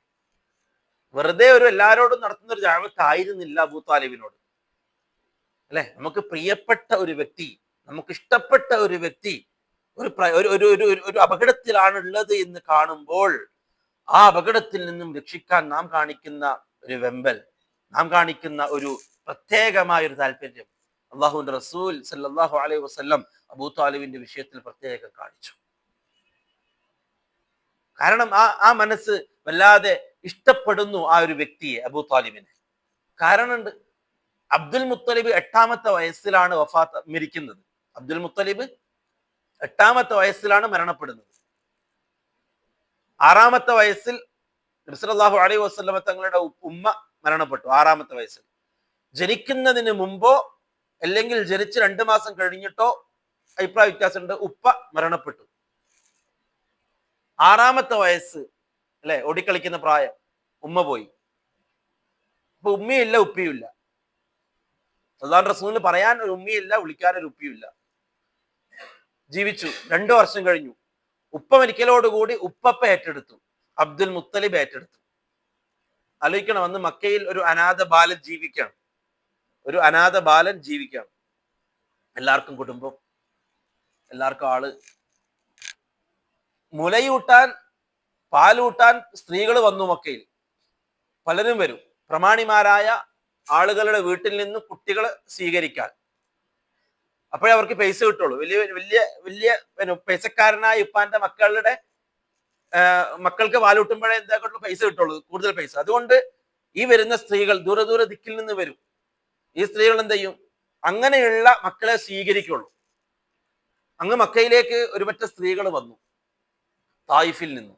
വെറുതെ എല്ലാരോടും നടത്തുന്ന ഒരു ദഅവത്ത് ആയിരുന്നില്ല അബൂ ത്വാലിബിനോട്. അല്ലെ, നമുക്ക് പ്രിയപ്പെട്ട ഒരു വ്യക്തി, നമുക്ക് ഇഷ്ടപ്പെട്ട ഒരു വ്യക്തി ഒരു അപകടത്തിലാണുള്ളത് എന്ന് കാണുമ്പോൾ ആ അപകടത്തിൽ നിന്നും രക്ഷിക്കാൻ നാം കാണിക്കുന്ന ഒരു വെമ്പൽ, നാം കാണിക്കുന്ന ഒരു പ്രത്യേകമായ ഒരു താല്പര്യം അള്ളാഹുവിന്റെ റസൂൽ സല്ലല്ലാഹു അലൈഹി വസല്ലം അബൂ ത്വാലിബിന്റെ വിഷയത്തിൽ പ്രത്യേകം കാണിച്ചു. കാരണം ആ മനസ്സ് വല്ലാതെ ഇഷ്ടപ്പെടുന്നു ആ ഒരു വ്യക്തിയെ, അബൂ താലിബിനെ. കാരണമുണ്ട്. അബ്ദുൽ മുത്തലിബ് 8ാമത്തെ വയസ്സിലാണ് മരിക്കുന്നത്. അബ്ദുൽ മുത്തലിബ് 8ാമത്തെ വയസ്സിലാണ് മരണപ്പെടുന്നത്. 6ാമത്തെ വയസ്സിൽ നബി സല്ലല്ലാഹു അലൈഹി വസല്ലമ തങ്ങളുടെ ഉമ്മ മരണപ്പെട്ടു. 6ാമത്തെ വയസ്സിൽ. ജനിക്കുന്നതിന് മുമ്പോ അല്ലെങ്കിൽ ജനിച്ച് 2 മാസം കഴിഞ്ഞിട്ടോ അഭിപ്രായ വ്യത്യാസമുണ്ട്, ഉപ്പ മരണപ്പെട്ടു. 6ാമത്തെ വയസ്സ് അല്ലെ, ഓടിക്കളിക്കുന്ന പ്രായം, ഉമ്മ പോയി. അപ്പൊ ഉമ്മയില്ല, ഉപ്പിയുമില്ല. അല്ലാഹു റസൂലിന് പറയാൻ ഒരു ഉമ്മയില്ല, വിളിക്കാൻ ഒരു ഉപ്പിയുമില്ല. ജീവിച്ചു. 2 വർഷം കഴിഞ്ഞു. ഉപ്പ മരിക്കലോടുകൂടി ഉപ്പപ്പ ഏറ്റെടുത്തു, അബ്ദുൽ മുത്തലിബ് ഏറ്റെടുത്തു. ആലോചിക്കണം, അന്ന് മക്കയിൽ ഒരു അനാഥ ബാലൻ ജീവിക്കുകയാണ്. ഒരു അനാഥ ബാലൻ ജീവിക്കുകയാണ്. എല്ലാവർക്കും കുടുംബം, എല്ലാവർക്കും ആള്. മുലയൂട്ടാൻ, പാലൂട്ടാൻ സ്ത്രീകൾ വന്നു മക്കയിൽ. പലരും വരും, പ്രമാണിമാരായ ആളുകളുടെ വീട്ടിൽ നിന്ന് കുട്ടികളെ സ്വീകരിക്കാൻ. അപ്പോഴേ അവർക്ക് പൈസ കിട്ടുള്ളൂ. വലിയ വലിയ വലിയ പൈസക്കാരനായ ഉപ്പാന്റെ മക്കൾക്ക് പാലൂട്ടുമ്പോഴേ എന്താക്കുള്ളൂ, പൈസ കിട്ടുള്ളൂ, കൂടുതൽ പൈസ. അതുകൊണ്ട് ഈ വരുന്ന സ്ത്രീകൾ ദൂരെ ദൂരെ ദിക്കിൽ നിന്ന് വരും. ഈ സ്ത്രീകൾ എന്ത് ചെയ്യും, അങ്ങനെയുള്ള മക്കളെ സ്വീകരിക്കുള്ളൂ. അങ്ങ് മക്കയിലേക്ക് ഒരുപറ്റ സ്ത്രീകൾ വന്നു തായിഫിൽ നിന്നും.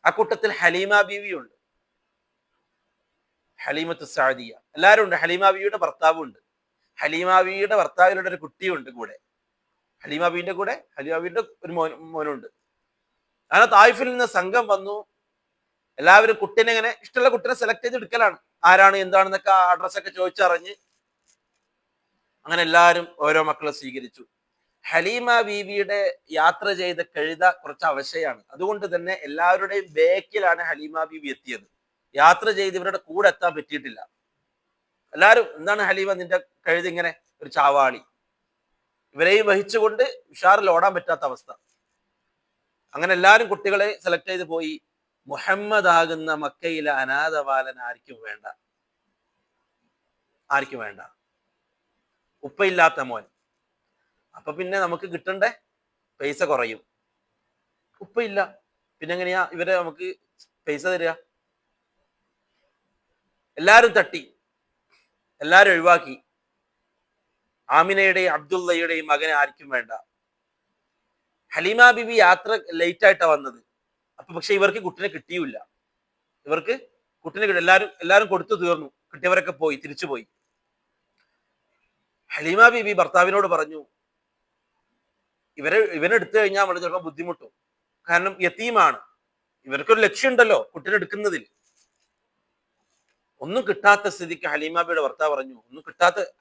ആ കൂട്ടത്തിൽ ഹലീമ ബീവി ഉണ്ട്, ഹലീമത്ത് സഅദിയ, എല്ലാവരും ഉണ്ട്. ഹലീമ ബീവിയുടെ ഭർത്താവും ഉണ്ട്. ഹലീമ ബീവിയുടെ ഭർത്താവിനുടെ ഒരു കുട്ടിയുണ്ട് കൂടെ. ഹലീമ ബീവിന്റെ കൂടെ ഹലീമ ബീവിന്റെ ഒരു മോനുണ്ട്. അങ്ങനെ തായിഫിൽ നിന്ന് സംഘം വന്നു. എല്ലാവരും കുട്ടീനെ ഇങ്ങനെ ഇഷ്ടമുള്ള കുട്ടീനെ സെലക്ട് ചെയ്ത് എടുക്കലാണ്. ആരാണ് എന്താണെന്നൊക്കെ അഡ്രസ്സൊക്കെ ചോദിച്ചറിഞ്ഞ് അങ്ങനെ എല്ലാവരും ഓരോ മക്കളെ സ്വീകരിച്ചു. ഹലീമ ബീവിയുടെ യാത്ര ചെയ്ത കഴുത കുറച്ച് അവശയാണ്. അതുകൊണ്ട് തന്നെ എല്ലാവരുടെയും ബേക്കിലാണ് ഹലീമ ബീവി എത്തിയത്. യാത്ര ചെയ്ത് ഇവരുടെ കൂടെ എത്താൻ പറ്റിയിട്ടില്ല. എല്ലാവരും, എന്താണ് ഹലീമ നിന്റെ കഴുത ഇങ്ങനെ ഒരു ചാവാളി, ഇവരെയും വഹിച്ചുകൊണ്ട് ഉഷാറിൽ ഓടാൻ പറ്റാത്ത അവസ്ഥ. അങ്ങനെ എല്ലാവരും കുട്ടികളെ സെലക്ട് ചെയ്ത് പോയി. മുഹമ്മദ് ആകുന്ന മക്കയിലെ അനാഥ ബാലൻ ആർക്കും വേണ്ട, ആർക്കും വേണ്ട. ഉപ്പയില്ലാത്ത മോൻ. അപ്പൊ പിന്നെ നമുക്ക് കിട്ടണ്ടേ പൈസ കുറയും. ഉപ്പയില്ല, പിന്നെ എങ്ങനെയാ ഇവരെ നമുക്ക് പൈസ തരിക? എല്ലാരും തട്ടി, എല്ലാരും ഒഴിവാക്കി. ആമിനയുടെയും അബ്ദുള്ളയുടെയും മകനെ ആർക്കും വേണ്ട. ഹലീമ ബിബി യാത്ര ലേറ്റ് ആയിട്ടാ വന്നത്. അപ്പൊ പക്ഷെ ഇവർക്ക് കുട്ടിനെ കിട്ടിയില്ല. ഇവർക്ക് കുട്ടിനെ എല്ലാരും കൊടുത്തു തീർന്നു. കിട്ടിയവരൊക്കെ പോയി, തിരിച്ചുപോയി. ഹലീമ ബിബി ഭർത്താവിനോട് പറഞ്ഞു, ഇവനെ എടുത്തു കഴിഞ്ഞാൽ നമ്മൾ ചിലപ്പോൾ ബുദ്ധിമുട്ടും. കാരണം യതീമാണ്. ഇവർക്കൊരു ലക്ഷ്യമുണ്ടല്ലോ കുട്ടിനെ എടുക്കുന്നതിൽ. ഒന്നും കിട്ടാത്ത സ്ഥിതിക്ക് ഹലീമാബിയുടെ ഭർത്താവ് പറഞ്ഞു,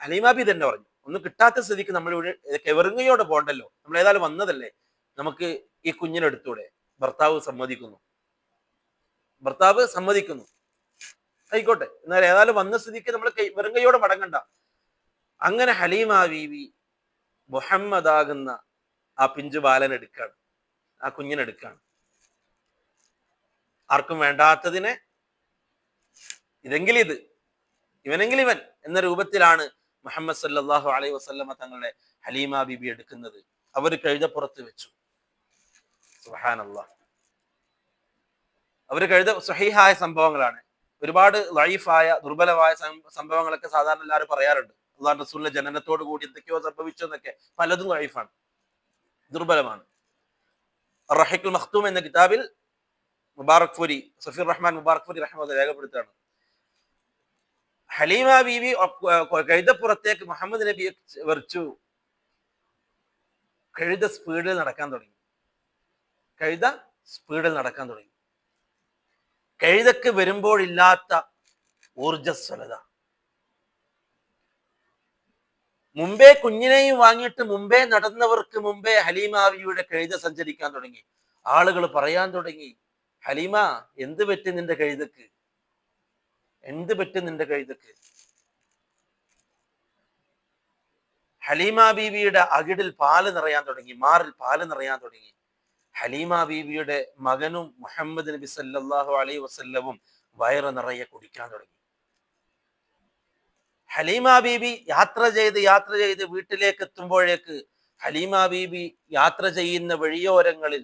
ഹലീമാബി തന്നെ പറഞ്ഞു, ഒന്നും കിട്ടാത്ത സ്ഥിതിക്ക് നമ്മൾ ഇവിടെ കെവറുങ്ങയോടെ പോകണ്ടല്ലോ, നമ്മൾ ഏതായാലും വന്നതല്ലേ, നമുക്ക് ഈ കുഞ്ഞിനെ എടുത്തൂടെ? ഭർത്താവ് സമ്മതിക്കുന്നു. ആയിക്കോട്ടെ, എന്നാൽ ഏതായാലും വന്ന സ്ഥിതിക്ക് നമ്മൾ വെറുങ്കയോടെ മടങ്ങണ്ട. അങ്ങനെ ഹലീമ ബീവി മുഹമ്മദ് ആകുന്ന ആ പിഞ്ചു ബാലൻ എടുക്കാണ്, ആ കുഞ്ഞിനെടുക്കാണ്. ആർക്കും വേണ്ടാത്തതിനെ ഇതെങ്കിൽ ഇത്, ഇവനെങ്കിൽ ഇവൻ എന്ന രൂപത്തിലാണ് മുഹമ്മദ് സല്ലല്ലാഹു അലൈഹി വസല്ലമ തങ്ങളുടെ ഹലീമ ബീബി എടുക്കുന്നത്. അവർ കഴുതപ്പുറത്ത് വെച്ചു. സുബ്ഹാനല്ലാഹ്. അവർ സ്വഹീഹായ സംഭവങ്ങളാണ്. ഒരുപാട് ലൈഫായ ദുർബലമായ സംഭവങ്ങളൊക്കെ സാധാരണ എല്ലാവരും പറയാറുണ്ട്. അള്ളാഹു റസൂലിന്റെ ജനനത്തോടു കൂടി എന്തൊക്കെയോ സംഭവിച്ചു എന്നൊക്കെ. പലതും ലൈഫാണ്, ദുർബലമാണ്. റഹിഖുൽ മഖ്തൂം എന്ന കിതാബിൽ മുബാറക് ഫൂരി, സഫീർ റഹ്മാൻ മുബാറക് ഫൂരി റഹ്മത്തുള്ളാഹി രേഖപ്പെടുത്തുകയാണ്, ഹലീമ ബീവി കഴുതപ്പുറത്തേക്ക് മുഹമ്മദ് നബിയെ വെറിച്ചു. കഴുത സ്പീഡിൽ നടക്കാൻ തുടങ്ങി. കഴുതക്ക് വരുമ്പോഴില്ലാത്ത ഊർജസ്വലത. മുമ്പേ കുഞ്ഞിനെയും വാങ്ങിയിട്ട് മുമ്പേ നടന്നവർക്ക് മുമ്പേ ഹലീമ ബീവിയുടെ കഴുത സഞ്ചരിക്കാൻ തുടങ്ങി. ആളുകൾ പറയാൻ തുടങ്ങി, ഹലീമ എന്ത് പറ്റി നിന്റെ കഴുതക്ക്? ഹലീമ ബീവിയുടെ അകിടിൽ പാല് നിറയാൻ തുടങ്ങി, മാറിൽ പാല് നിറയാൻ തുടങ്ങി. ഹലീമ ബീവിയുടെ മകനും മുഹമ്മദ് നബി സല്ലല്ലാഹു അലൈഹി വസല്ലവും വയറ് നിറയെ കുടിക്കാൻ തുടങ്ങി. ഹലീമ ബീബി യാത്ര ചെയ്ത് വീട്ടിലേക്ക് എത്തുമ്പോഴേക്ക് ഹലീമ ബീബി യാത്ര ചെയ്യുന്ന വഴിയോരങ്ങളിൽ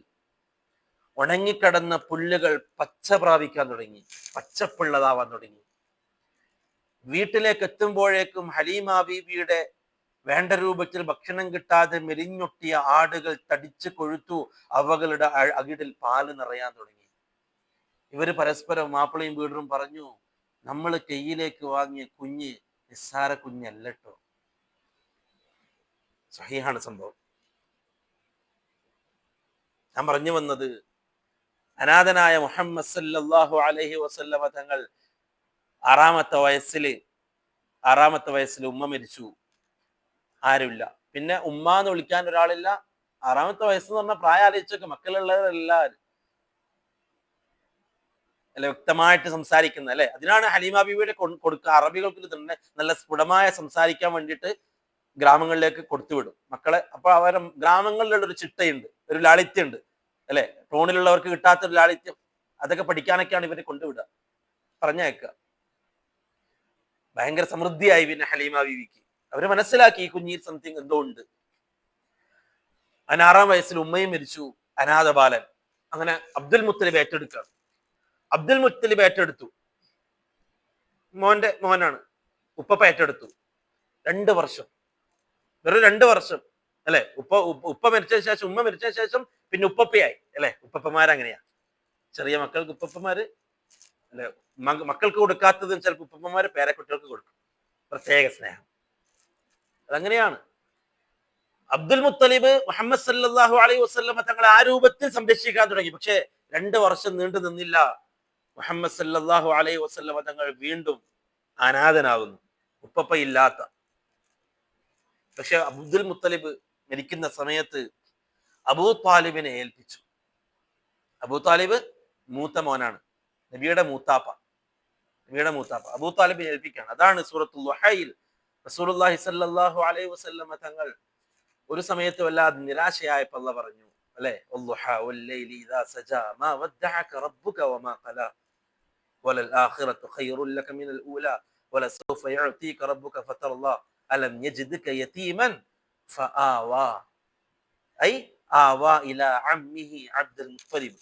ഉണങ്ങിക്കിടന്ന പുല്ലുകൾ പച്ച പ്രാപിക്കാൻ തുടങ്ങി, പച്ചപ്പുള്ളതാവാൻ തുടങ്ങി. വീട്ടിലേക്ക് എത്തുമ്പോഴേക്കും ഹലീമ ബീബിയുടെ വേണ്ട രൂപത്തിൽ ഭക്ഷണം കിട്ടാതെ മെലിഞ്ഞൊട്ടിയ ആടുകൾ തടിച്ചു കൊഴുത്തു, അവകളുടെ അകിടിൽ പാല് നിറയാൻ തുടങ്ങി. ഇവര് പരസ്പരം മാപ്പിളയും വീടും പറഞ്ഞു, നമ്മൾ കയ്യിലേക്ക് വാങ്ങിയ കുഞ്ഞ് നിസ്സാര കുഞ്ഞല്ലട്ടോ. സഹീഹാണ് സംഭവം. ഞാൻ പറഞ്ഞു വന്നത്, അനാഥനായ മുഹമ്മദ് സല്ലല്ലാഹു അലൈഹി വസല്ലമ തങ്ങൾ ആറാമത്തെ വയസ്സിൽ ഉമ്മ മരിച്ചു, ആരുമില്ല. പിന്നെ ഉമ്മ എന്ന് വിളിക്കാൻ ഒരാളില്ല. ആറാമത്തെ വയസ്സെന്ന് പറഞ്ഞാൽ പ്രായം ആലോചിച്ചൊക്കെ, മക്കളുള്ളവരെല്ലാവരും അല്ലെ വ്യക്തമായിട്ട് സംസാരിക്കുന്നത് അല്ലെ. അതിനാണ് ഹലീമ ബീവിയുടെ കൊടുക്കുക. അറബികൾക്ക് തന്നെ നല്ല സ്ഫുടമായ സംസാരിക്കാൻ വേണ്ടിയിട്ട് ഗ്രാമങ്ങളിലേക്ക് കൊടുത്തുവിടും മക്കളെ. അപ്പൊ അവരെ ഗ്രാമങ്ങളിലുള്ള ഒരു ചിട്ടയുണ്ട്, ഒരു ലാളിത്യമുണ്ട് അല്ലെ. ടൗണിലുള്ളവർക്ക് കിട്ടാത്തൊരു ലാളിത്യം, അതൊക്കെ പഠിക്കാനൊക്കെയാണ് ഇവരെ കൊണ്ടുവിടുക, പറഞ്ഞയക്കുക. ഭയങ്കര സമൃദ്ധിയായി പിന്നെ ഹലീമ ബീവിക്ക്. അവര് മനസ്സിലാക്കി ഈ കുഞ്ഞിൽ സംതിങ് എന്തോ ഉണ്ട്. 6-ാം വയസ്സിൽ ഉമ്മയും മരിച്ചു, അനാഥ ബാലൻ. അങ്ങനെ അബ്ദുൽ മുത്തലിബ് ഏറ്റെടുക്കുകയാണ്. അബ്ദുൽ മുത്തലിബ് ഏറ്റെടുത്തു, മോനാണ്. ഉപ്പ ഏറ്റെടുത്തു. 2 വർഷം, വെറും 2 വർഷം അല്ലെ. ഉപ്പ മരിച്ചതിന് ശേഷം, ഉമ്മ മരിച്ചതിന് ശേഷം പിന്നെ ഉപ്പപ്പയായി അല്ലെ. ഉപ്പപ്പമാരങ്ങനെയാ, ചെറിയ മക്കൾക്ക് ഉപ്പപ്പമാര് അല്ലെ. മക്കൾക്ക് കൊടുക്കാത്തതും ചിലപ്പോൾ ഉപ്പപ്പമാര് പേരക്കുട്ടികൾക്ക് കൊടുക്കും, പ്രത്യേക സ്നേഹം. അതങ്ങനെയാണ്. അബ്ദുൽ മുത്തലിബ് മുഹമ്മദ് സല്ലല്ലാഹു അലൈഹി വസല്ലമ തങ്ങളെ ആ രൂപത്തിൽ സംരക്ഷിക്കാൻ തുടങ്ങി. പക്ഷെ 2 വർഷം നീണ്ടു നിന്നില്ല. മുഹമ്മദ് സല്ലല്ലാഹു അലൈഹി വസല്ലമ തങ്ങൾ വീണ്ടും അനാഥനാകുന്നു, ഉപ്പപ്പ ഇല്ലാത്ത. പക്ഷെ അബ്ദുൽ മുത്തലിബ് മരിക്കുന്ന സമയത്ത് അബൂ താലിബിനെ ഏൽപ്പിച്ചു. അബൂ താലിബ് മൂത്ത മോനാണ്, നബിയുടെ മൂത്താപ്പ. അബൂ താലിബിനെ ഏൽപ്പിക്കുകയാണ്. അതാണ് സൂറത്തുൽ ളുഹയിൽ റസൂലുള്ളാഹി സ്വല്ലല്ലാഹു അലൈഹി വസല്ലമ തങ്ങൾ ഒരു സമയത്ത് വല്ലാതെ നിരാശയായപ്പോൾ അല്ലാഹ് പറഞ്ഞു അല്ലെ, വദ്ദുഹാ വല്ലൈലി ഇദാ സജാ മാ വദ്ദഅക റബ്ബുക വമാ ഖലാ വലൽ ആഖിറതു ഖൈറുൻ ലക മിനൽ ഊലാ വലസൗഫ യുഅതീക റബ്ബുക ഫതർളാ അലം യജിദ്ക യതീമൻ ഫആവാ ഐ ആവാ ഇലാ അമ്മിഹി അബ്ദുൽ മുത്തലിബ്.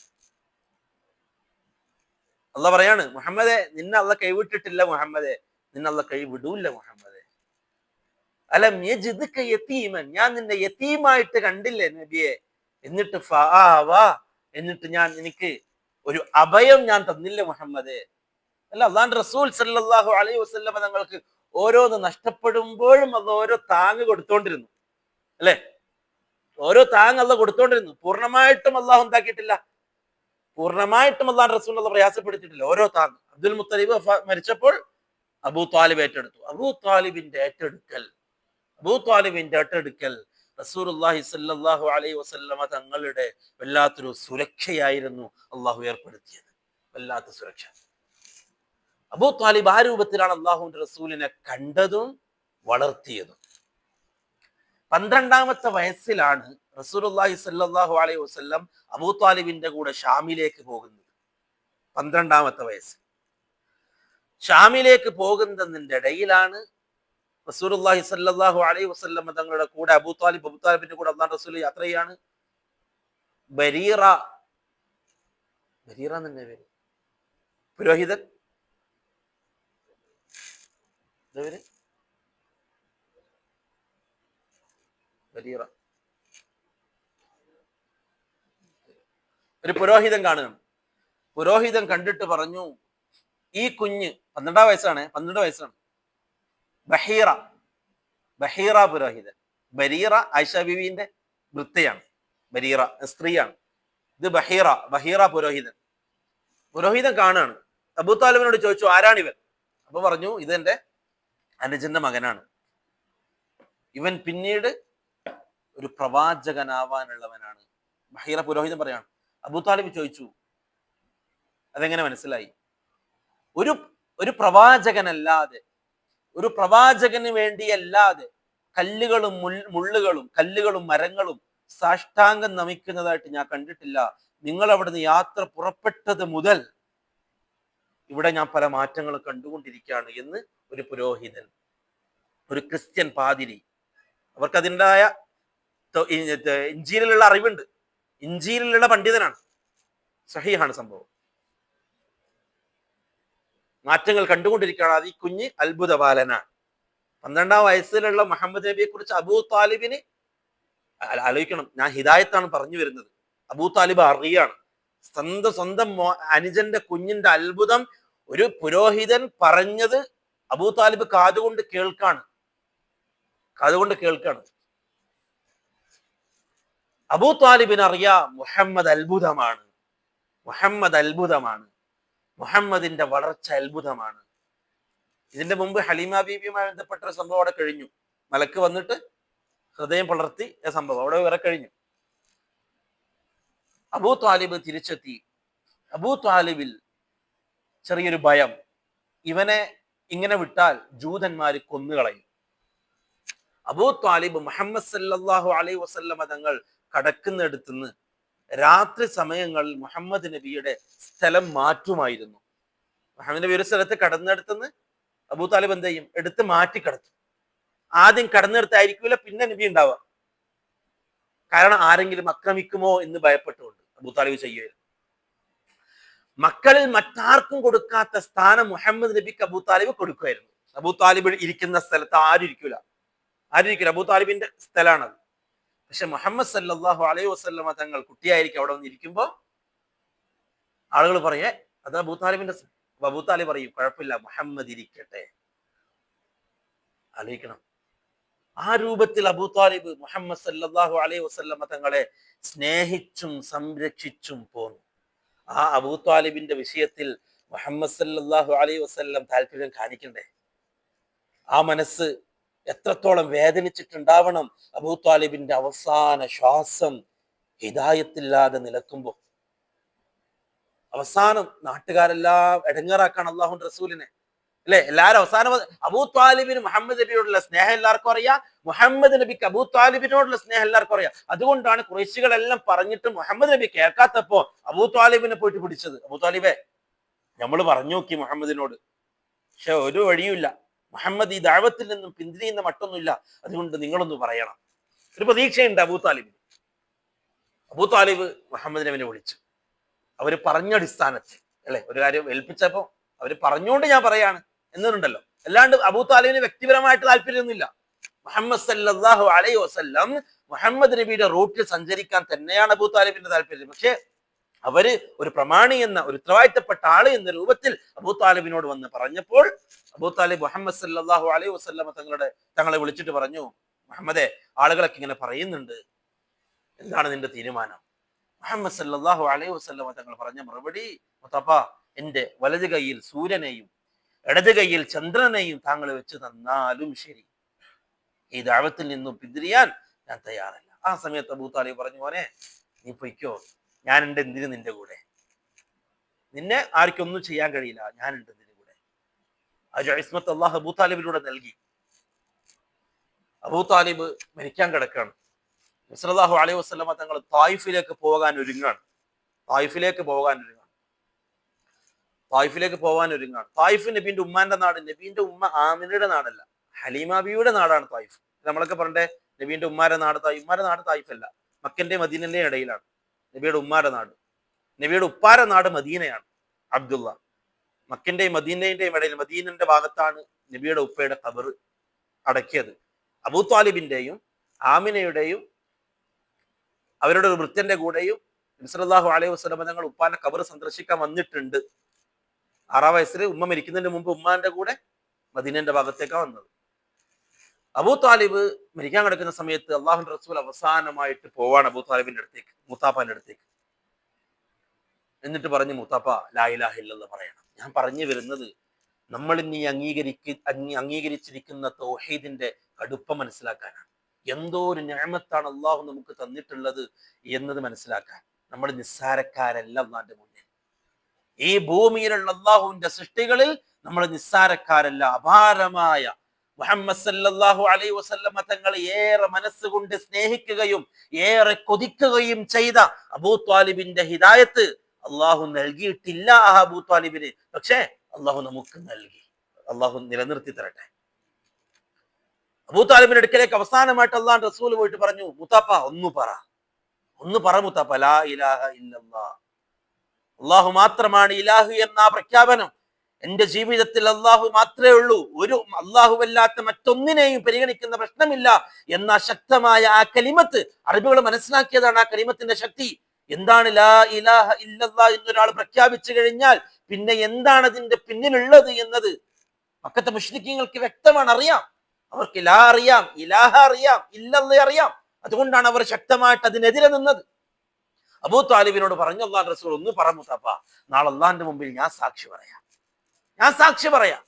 അല്ലാഹ് പറയാണ്, മുഹമ്മദേ, നിന്നെ അല്ലാഹ് കൈവിട്ടിട്ടില്ല മുഹമ്മദേ, നിന്നെ അല്ലാഹ് കൈവിടൂല്ല മുഹമ്മദേ. അലം യജിദ്ക യതീമൻ, ഞാൻ നിന്നെ യതീമായിട്ട് കണ്ടില്ലേ നബിയെ, എന്നിട്ട് ഫആവാ, എന്നിട്ട് ഞാൻ എനിക്ക് ഒരു അഭയം ഞാൻ തന്നില്ല മുഹമ്മദേ. അല്ല, അല്ലാഹുവിന്റെ റസൂൽ സല്ലല്ലാഹു അലൈഹി വസല്ലമ തങ്ങൾക്ക് ഓരോന്ന് നഷ്ടപ്പെടുമ്പോഴും അത് ഓരോ താങ്ങ് കൊടുത്തോണ്ടിരുന്നു അല്ലെ. ഓരോ താങ്ങ് അല്ലാഹ് കൊടുത്തോണ്ടിരുന്നു. പൂർണ്ണമായിട്ടും അല്ലാഹു എന്താക്കിയിട്ടില്ല, പൂർണ്ണമായിട്ടും അല്ലാഹുവിന്റെ റസൂൽ അല്ലാഹ് പ്രയാസപ്പെടുത്തിയിട്ടില്ല. ഓരോ താങ്ങ്. അബ്ദുൽ മുത്തലിബ് മരിച്ചപ്പോൾ അബൂ താലിബ് ഏറ്റെടുത്തു. അബൂ താലിബിന്റെ ഏറ്റെടുക്കൽ റസൂലുള്ളാഹി സ്വല്ലല്ലാഹു അലൈഹി വസല്ലമ തങ്ങളുടെ വല്ലാത്തൊരു സുരക്ഷയായിരുന്നു അള്ളാഹു ഏർപ്പെടുത്തിയത്, വല്ലാത്ത സുരക്ഷ. അബൂ താലിബ് ആ രൂപത്തിലാണ് അള്ളാഹുവിന്റെ റസൂലിനെ കണ്ടതും വളർത്തിയതും. 12-ാമത്തെ വയസ്സിലാണ് റസൂലുള്ളാഹി സ്വല്ലല്ലാഹു അലൈഹി വസല്ലം അബൂ താലിബിന്റെ കൂടെ ഷാമിലേക്ക് പോകുന്നത്. 12-ാമത്തെ വയസ്സിൽ ഷാമിലേക്ക് പോകുന്നതിന്റെ ഇടയിലാണ് റസൂലുള്ളാഹി സ്വല്ലല്ലാഹു അലൈഹി വസല്ലം തങ്ങളുടെ കൂടെ അബൂ താലിബിന്റെ കൂടെ അല്ലാഹുവിന്റെ റസൂൽ യാത്ര ചെയ്യാണ്. ബരീറ എന്നെ പേര്, പുരോഹിതൻ, ബരീറ, ഒരു പുരോഹിതൻ കാണുകയാണ്. പുരോഹിതൻ കണ്ടിട്ട് പറഞ്ഞു, ഈ കുഞ്ഞ് 12 വയസ്സാണ്. ബഹീറ പുരോഹിതൻ. ബരീറ ആയിഷ ബീവിന്റെ വൃത്തയാണ്, ബരീറ സ്ത്രീയാണ്. ഇത് ബഹീറ പുരോഹിതൻ കാണാണ്. അബൂ താലിബിനോട് ചോദിച്ചു, ആരാണിവൻ? അപ്പൊ പറഞ്ഞു, ഇതെന്റെ അനുജന്റെ മകനാണ്, ഇവൻ പിന്നീട് ഒരു പ്രവാചകനാവാനുള്ളവനാണ്. ബഹീറ പുരോഹിതൻ പറയാണ്. അബൂ താലിബ് ചോദിച്ചു, അതെങ്ങനെ മനസ്സിലായി? ഒരു പ്രവാചകനല്ലാതെ, ഒരു പ്രവാചകന് വേണ്ടിയല്ലാതെ കല്ലുകളും കല്ലുകളും മരങ്ങളും സാഷ്ടാംഗം നമിക്കുന്നതായിട്ട് ഞാൻ കണ്ടിട്ടില്ല. നിങ്ങൾ അവിടുന്ന് യാത്ര പുറപ്പെട്ടത് മുതൽ ഇവിടെ ഞാൻ പല മാറ്റങ്ങളും കണ്ടുകൊണ്ടിരിക്കുകയാണ് എന്ന് ഒരു പുരോഹിതൻ, ഒരു ക്രിസ്ത്യൻ പാതിരി. അവർക്ക് അതിൻ്റെതായ ഇഞ്ചീലിലുള്ള അറിവുണ്ട്, ഇഞ്ചീലിലുള്ള പണ്ഡിതനാണ്. സഹീഹാണ് സംഭവം. മാറ്റങ്ങൾ കണ്ടുകൊണ്ടിരിക്കുകയാണ്. അത് ഈ കുഞ്ഞ് അത്ഭുത ബാലനാണ്. 12-ാം വയസ്സിലുള്ള മുഹമ്മദ് നബിയെ കുറിച്ച് അബൂ താലിബിന് ആലോചിക്കണം. ഞാൻ ഹിദായത്താണ് പറഞ്ഞു വരുന്നത്. അബൂ താലിബ് അറിയാണ് സ്വന്തം അനുജന്റെ കുഞ്ഞിന്റെ അത്ഭുതം ഒരു പുരോഹിതൻ പറഞ്ഞത് അബൂ താലിബ് കാതുകൊണ്ട് കേൾക്കാണ്. അബൂ താലിബിന് അറിയാം മുഹമ്മദ് അത്ഭുതമാണ്, മുഹമ്മദിന്റെ വളർച്ച അത്ഭുതമാണ്. ഇതിന്റെ മുമ്പ് ഹലീമ ബീബിയുമായി ബന്ധപ്പെട്ട ഒരു സംഭവം അവിടെ കഴിഞ്ഞു. മലക്ക് വന്നിട്ട് ഹൃദയം പളർത്തി സംഭവം അവിടെ വേറെ കഴിഞ്ഞു. അബൂ താലിബ് തിരിച്ചെത്തി. അബൂ താലിബിൽ ചെറിയൊരു ഭയം, ഇവനെ ഇങ്ങനെ വിട്ടാൽ ജൂതന്മാര് കൊന്നുകളയും. അബൂ താലിബ് മുഹമ്മദ് സല്ലല്ലാഹു അലൈഹി വസല്ലമ തങ്ങൾ കടക്കുന്നിടത്തുനിന്ന് രാത്രി സമയങ്ങളിൽ മുഹമ്മദ് നബിയുടെ സ്ഥലം മാറ്റുമായിരുന്നു. മുഹമ്മദ് നബി ഒരു സ്ഥലത്ത് കടന്നെടുത്തുനിന്ന് അബൂ താലിബ് എന്ത് ചെയ്യും? എടുത്ത് മാറ്റി കിടത്തും. ആദ്യം കടന്നെടുത്തായിരിക്കില്ല പിന്നെ നബി ഉണ്ടാവുക. കാരണം ആരെങ്കിലും ആക്രമിക്കുമോ എന്ന് ഭയപ്പെട്ടുകൊണ്ട് അബൂ താലിബ് ചെയ്യുമായിരുന്നു. മക്കളിൽ മറ്റാർക്കും കൊടുക്കാത്ത സ്ഥാനം മുഹമ്മദ് നബിക്ക് അബൂ താലിബ് കൊടുക്കുമായിരുന്നു. അബൂ താലിബ് ഇരിക്കുന്ന സ്ഥലത്ത് ആരും ഇരിക്കില്ല. അബൂ താലിബിന്റെ സ്ഥലമാണത്. പക്ഷെ മുഹമ്മദ് സല്ലല്ലാഹു അലൈഹി വസല്ലമ തങ്ങൾ കുട്ടിയായിരിക്കും അവിടെ വന്ന് ഇരിക്കുമ്പോ ആളുകൾ പറയേ അത് അബൂ താലിബിന്റെ. അബൂ താലിബ് പറയും കുഴപ്പമില്ല, മുഹമ്മദ് ഇരിക്കട്ടെ. ആലോചിക്കണം, ആ രൂപത്തിൽ അബൂ താലിബ് മുഹമ്മദ് സല്ലല്ലാഹു അലൈഹി വസല്ലമ തങ്ങളെ സ്നേഹിച്ചും സംരക്ഷിച്ചും പോന്നു. ആ അബൂ താലിബിന്റെ വിഷയത്തിൽ മുഹമ്മദ് സല്ലല്ലാഹു അലൈഹി വസല്ലം താല്പര്യം കാണിക്കണ്ടേ? ആ മനസ്സ് എത്രത്തോളം വേദനിച്ചിട്ടുണ്ടാവണം അബൂ താലിബിന്റെ അവസാന ശ്വാസം ഹിദായത്തില്ലാതെ നിലക്കുമ്പോ. അവസാനം നാട്ടുകാരെല്ലാം എടങ്ങേറാക്കാണ് അള്ളാഹുന്റെ റസൂലിനെ, അല്ലെ? എല്ലാരും അവസാനം അബൂ താലിബിന് മുഹമ്മദ് നബിയോടുള്ള സ്നേഹം എല്ലാവർക്കും അറിയാം, മുഹമ്മദ് നബിക്ക് അബൂ താലിബിനോടുള്ള സ്നേഹം എല്ലാവർക്കും അറിയാം. അതുകൊണ്ടാണ് ഖുറൈശികളെല്ലാം പറഞ്ഞിട്ട് മുഹമ്മദ് നബി കേൾക്കാത്തപ്പോ അബൂ താലിബിനെ പോയിട്ട് പിടിച്ചത്. അബൂ താലിബെ, നമ്മൾ പറഞ്ഞു നോക്കി മുഹമ്മദിനോട്, പക്ഷെ ഒരു വഴിയുമില്ല, മുഹമ്മദ് ഈ ദഅവത്തിൽ നിന്നും പിന്തിരിയുന്ന മട്ടൊന്നുമില്ല, അതുകൊണ്ട് നിങ്ങളൊന്ന് പറയണം. ഒരു പ്രതീക്ഷയുണ്ട് അബൂ താലിബിന്. അബൂ താലിബ് മുഹമ്മദ് നബിനെ വിളിച്ചു. അവര് പറഞ്ഞ അടിസ്ഥാനത്തിൽ, അല്ലെ, ഒരു കാര്യം ഏൽപ്പിച്ചപ്പോ അവര് പറഞ്ഞുകൊണ്ട് ഞാൻ പറയാണ് എന്നുണ്ടല്ലോ. അല്ലാണ്ട് അബൂ താലിബിന് വ്യക്തിപരമായിട്ട് താല്പര്യമൊന്നുമില്ല. മുഹമ്മദ് സല്ലല്ലാഹു അലൈഹി വസല്ലം മുഹമ്മദ് നബിയുടെ റൂട്ടിൽ സഞ്ചരിക്കാൻ തന്നെയാണ് അബൂ താലിബിന്റെ താല്പര്യം. പക്ഷെ അവര് ഒരു പ്രമാണി എന്ന ഒരു ഉത്തരവാദിത്തപ്പെട്ട ആള് എന്ന രൂപത്തിൽ അബൂ താലിബിനോട് വന്ന് പറഞ്ഞപ്പോൾ അബൂ താലിബ് മുഹമ്മദ് സല്ലല്ലാഹു അലൈഹി വസല്ലം തങ്ങളെ വിളിച്ചിട്ട് പറഞ്ഞു, മുഹമ്മദേ, ആളുകളൊക്കെ ഇങ്ങനെ പറയുന്നുണ്ട്, എന്താണ് നിന്റെ തീരുമാനം? മുഹമ്മദ് സല്ലല്ലാഹു അലൈഹി വസല്ലം തങ്ങൾ പറഞ്ഞ മറുപടി, മുത്തപ്പ, എന്റെ വലത് കൈയിൽ സൂര്യനെയും ഇടത് കൈയിൽ ചന്ദ്രനെയും താങ്കൾ വെച്ച് തന്നാലും ശരി, ഈ ദഅവത്തിൽ നിന്നും പിന്തിരിയാൻ ഞാൻ തയ്യാറല്ല. ആ സമയത്ത് അബൂ താലിബ് പറഞ്ഞു, മോനെ, നീ പൊയ്ക്കോ, ഞാനുണ്ട് എന്തിന് നിന്റെ കൂടെ, നിന്നെ ആർക്കൊന്നും ചെയ്യാൻ കഴിയില്ല, ഞാനുണ്ട് നിന്റെ കൂടെ. ആ ഇസ്മത്ത് അള്ളാഹു അബൂ താലിബിലൂടെ നൽകി. അബൂ താലിബ് മരിക്കാൻ കിടക്കാണ്. സല്ലല്ലാഹു അലൈഹി വസല്ലമ തങ്ങൾ തായിഫിലേക്ക് പോകാൻ ഒരുങ്ങാണ്. തായിഫ് നബീന്റെ ഉമ്മാന്റെ നാട്. നബീന്റെ ഉമ്മ ആമിനയുടെ നാടല്ല, ഹലീമ ബിയുടെ നാടാണ് തായിഫ്. നമ്മളൊക്കെ പറഞ്ഞേ നബീന്റെ ഉമ്മാരുടെ നാട് തായിഫ് അല്ല, മക്കന്റെ മദീനന്റെ ഇടയിലാണ് നബിയുടെ ഉമ്മാരുടെ നാട്. നബിയുടെ ഉപ്പാരുടെ നാട് മദീനയാണ്, അബ്ദുള്ള. മക്കന്റെയും മദീനന്റെയും ഇടയിൽ മദീനന്റെ ഭാഗത്താണ് നബിയുടെ ഉപ്പയുടെ ഖബർ അടക്കിയത്. അബൂ താലിബിന്റെയും ആമിനയുടെയും അവരുടെ ഒരു വൃത്യന്റെ കൂടെയും സല്ലല്ലാഹു അലൈഹി വസല്ലം തങ്ങൾ ഉപ്പാന്റെ ഖബർ സന്ദർശിക്കാൻ വന്നിട്ടുണ്ട്. 6-ാം വയസ്സിൽ ഉമ്മ മരിക്കുന്നതിന് മുമ്പ് ഉമ്മാന്റെ കൂടെ മദീനന്റെ ഭാഗത്തേക്കാണ് വന്നത്. അബൂ താലിബ് മരിക്കാൻ കിടക്കുന്ന സമയത്ത് അള്ളാഹുന്റെ റസൂൽ അവസാനമായിട്ട് പോവാണ് അബൂ താലിബിന്റെ അടുത്തേക്ക്, മൂത്താപ്പാന്റെ അടുത്തേക്ക്. എന്നിട്ട് പറഞ്ഞു, മൂത്താപ്പ, ലാ ഇലാഹ ഇല്ലല്ലാഹ് പറയണം. ഞാൻ പറഞ്ഞു വരുന്നത്, നമ്മൾ ഇനി അംഗീകരിച്ചിരിക്കുന്ന തൗഹീദിന്റെ കടുപ്പം മനസ്സിലാക്കാനാണ്. എന്തോ ഒരു നിഅമത്താണ് അള്ളാഹു നമുക്ക് തന്നിട്ടുള്ളത് എന്നത് മനസ്സിലാക്കാൻ. നമ്മൾ നിസ്സാരക്കാരല്ല അള്ളാന്റെ മുന്നിൽ. ഈ ഭൂമിയിലുള്ള അള്ളാഹുവിന്റെ സൃഷ്ടികളിൽ നമ്മൾ നിസ്സാരക്കാരല്ല. അപാരമായ മുഹമ്മദ് സല്ലല്ലാഹു അലൈഹി വസല്ലമ തങ്ങളെ ഏറെ മനസ്സുകൊണ്ട് സ്നേഹിക്കുകയും ഏറെ കൊതിക്കുകയും ചെയ്ത അബൂ താലിബിന്റെ ഹിദായത്ത് അള്ളാഹു നൽകിയിട്ടില്ല അബൂ താലിബിന്. പക്ഷേ അള്ളാഹു നമുക്ക് നൽകി. അള്ളാഹു നിലനിർത്തി തരട്ടെ. അബൂ താലിബിന്റെ അടുക്കലേക്ക് അവസാനമായിട്ട് അള്ളാഹുന്റെ റസൂൽ പോയിട്ട് പറഞ്ഞു, മുത്താപ്പ, ഒന്ന് പറ മുത്താപ്പ, ലാ ഇലാഹ ഇല്ലല്ലാഹ്. അള്ളാഹു മാത്രമാണ് ഇലാഹു എന്ന പ്രഖ്യാപനം, എന്റെ ജീവിതത്തിൽ അള്ളാഹു മാത്രമേ ഉള്ളൂ, ഒരു അല്ലാത്ത മറ്റൊന്നിനെയും പരിഗണിക്കുന്ന പ്രശ്നമില്ല എന്ന ശക്തമായ ആ കലിമത്ത് അറബികൾ മനസ്സിലാക്കിയതാണ്. ആ കലിമത്തിന്റെ ശക്തി എന്താണ്? ലാ ഇലാഹ ഇല്ലല്ലാഹ് എന്നൊരാൾ പ്രഖ്യാപിച്ചു കഴിഞ്ഞാൽ പിന്നെ എന്താണ് അതിന്റെ പിന്നിലുള്ളത് എന്നത് മക്കത്തെ മുശ്രിക്കീങ്ങൾക്ക് വ്യക്തമാണ്, അറിയാം. അവർക്ക് ലാ അറിയാം, ഇലാഹ അറിയാം, ഇല്ലല്ലാഹ് അറിയാം. അതുകൊണ്ടാണ് അവർ ശക്തമായിട്ട് അതിനെതിരെ നിന്നത്. അബൂ താലിബിനോട് പറഞ്ഞു അല്ലാഹുവിന്റെ റസൂൽ, ഒന്ന് പറ മുത്തപ്പ, നാളെ അള്ളാഹിന്റെ മുമ്പിൽ ഞാൻ സാക്ഷി പറയാം,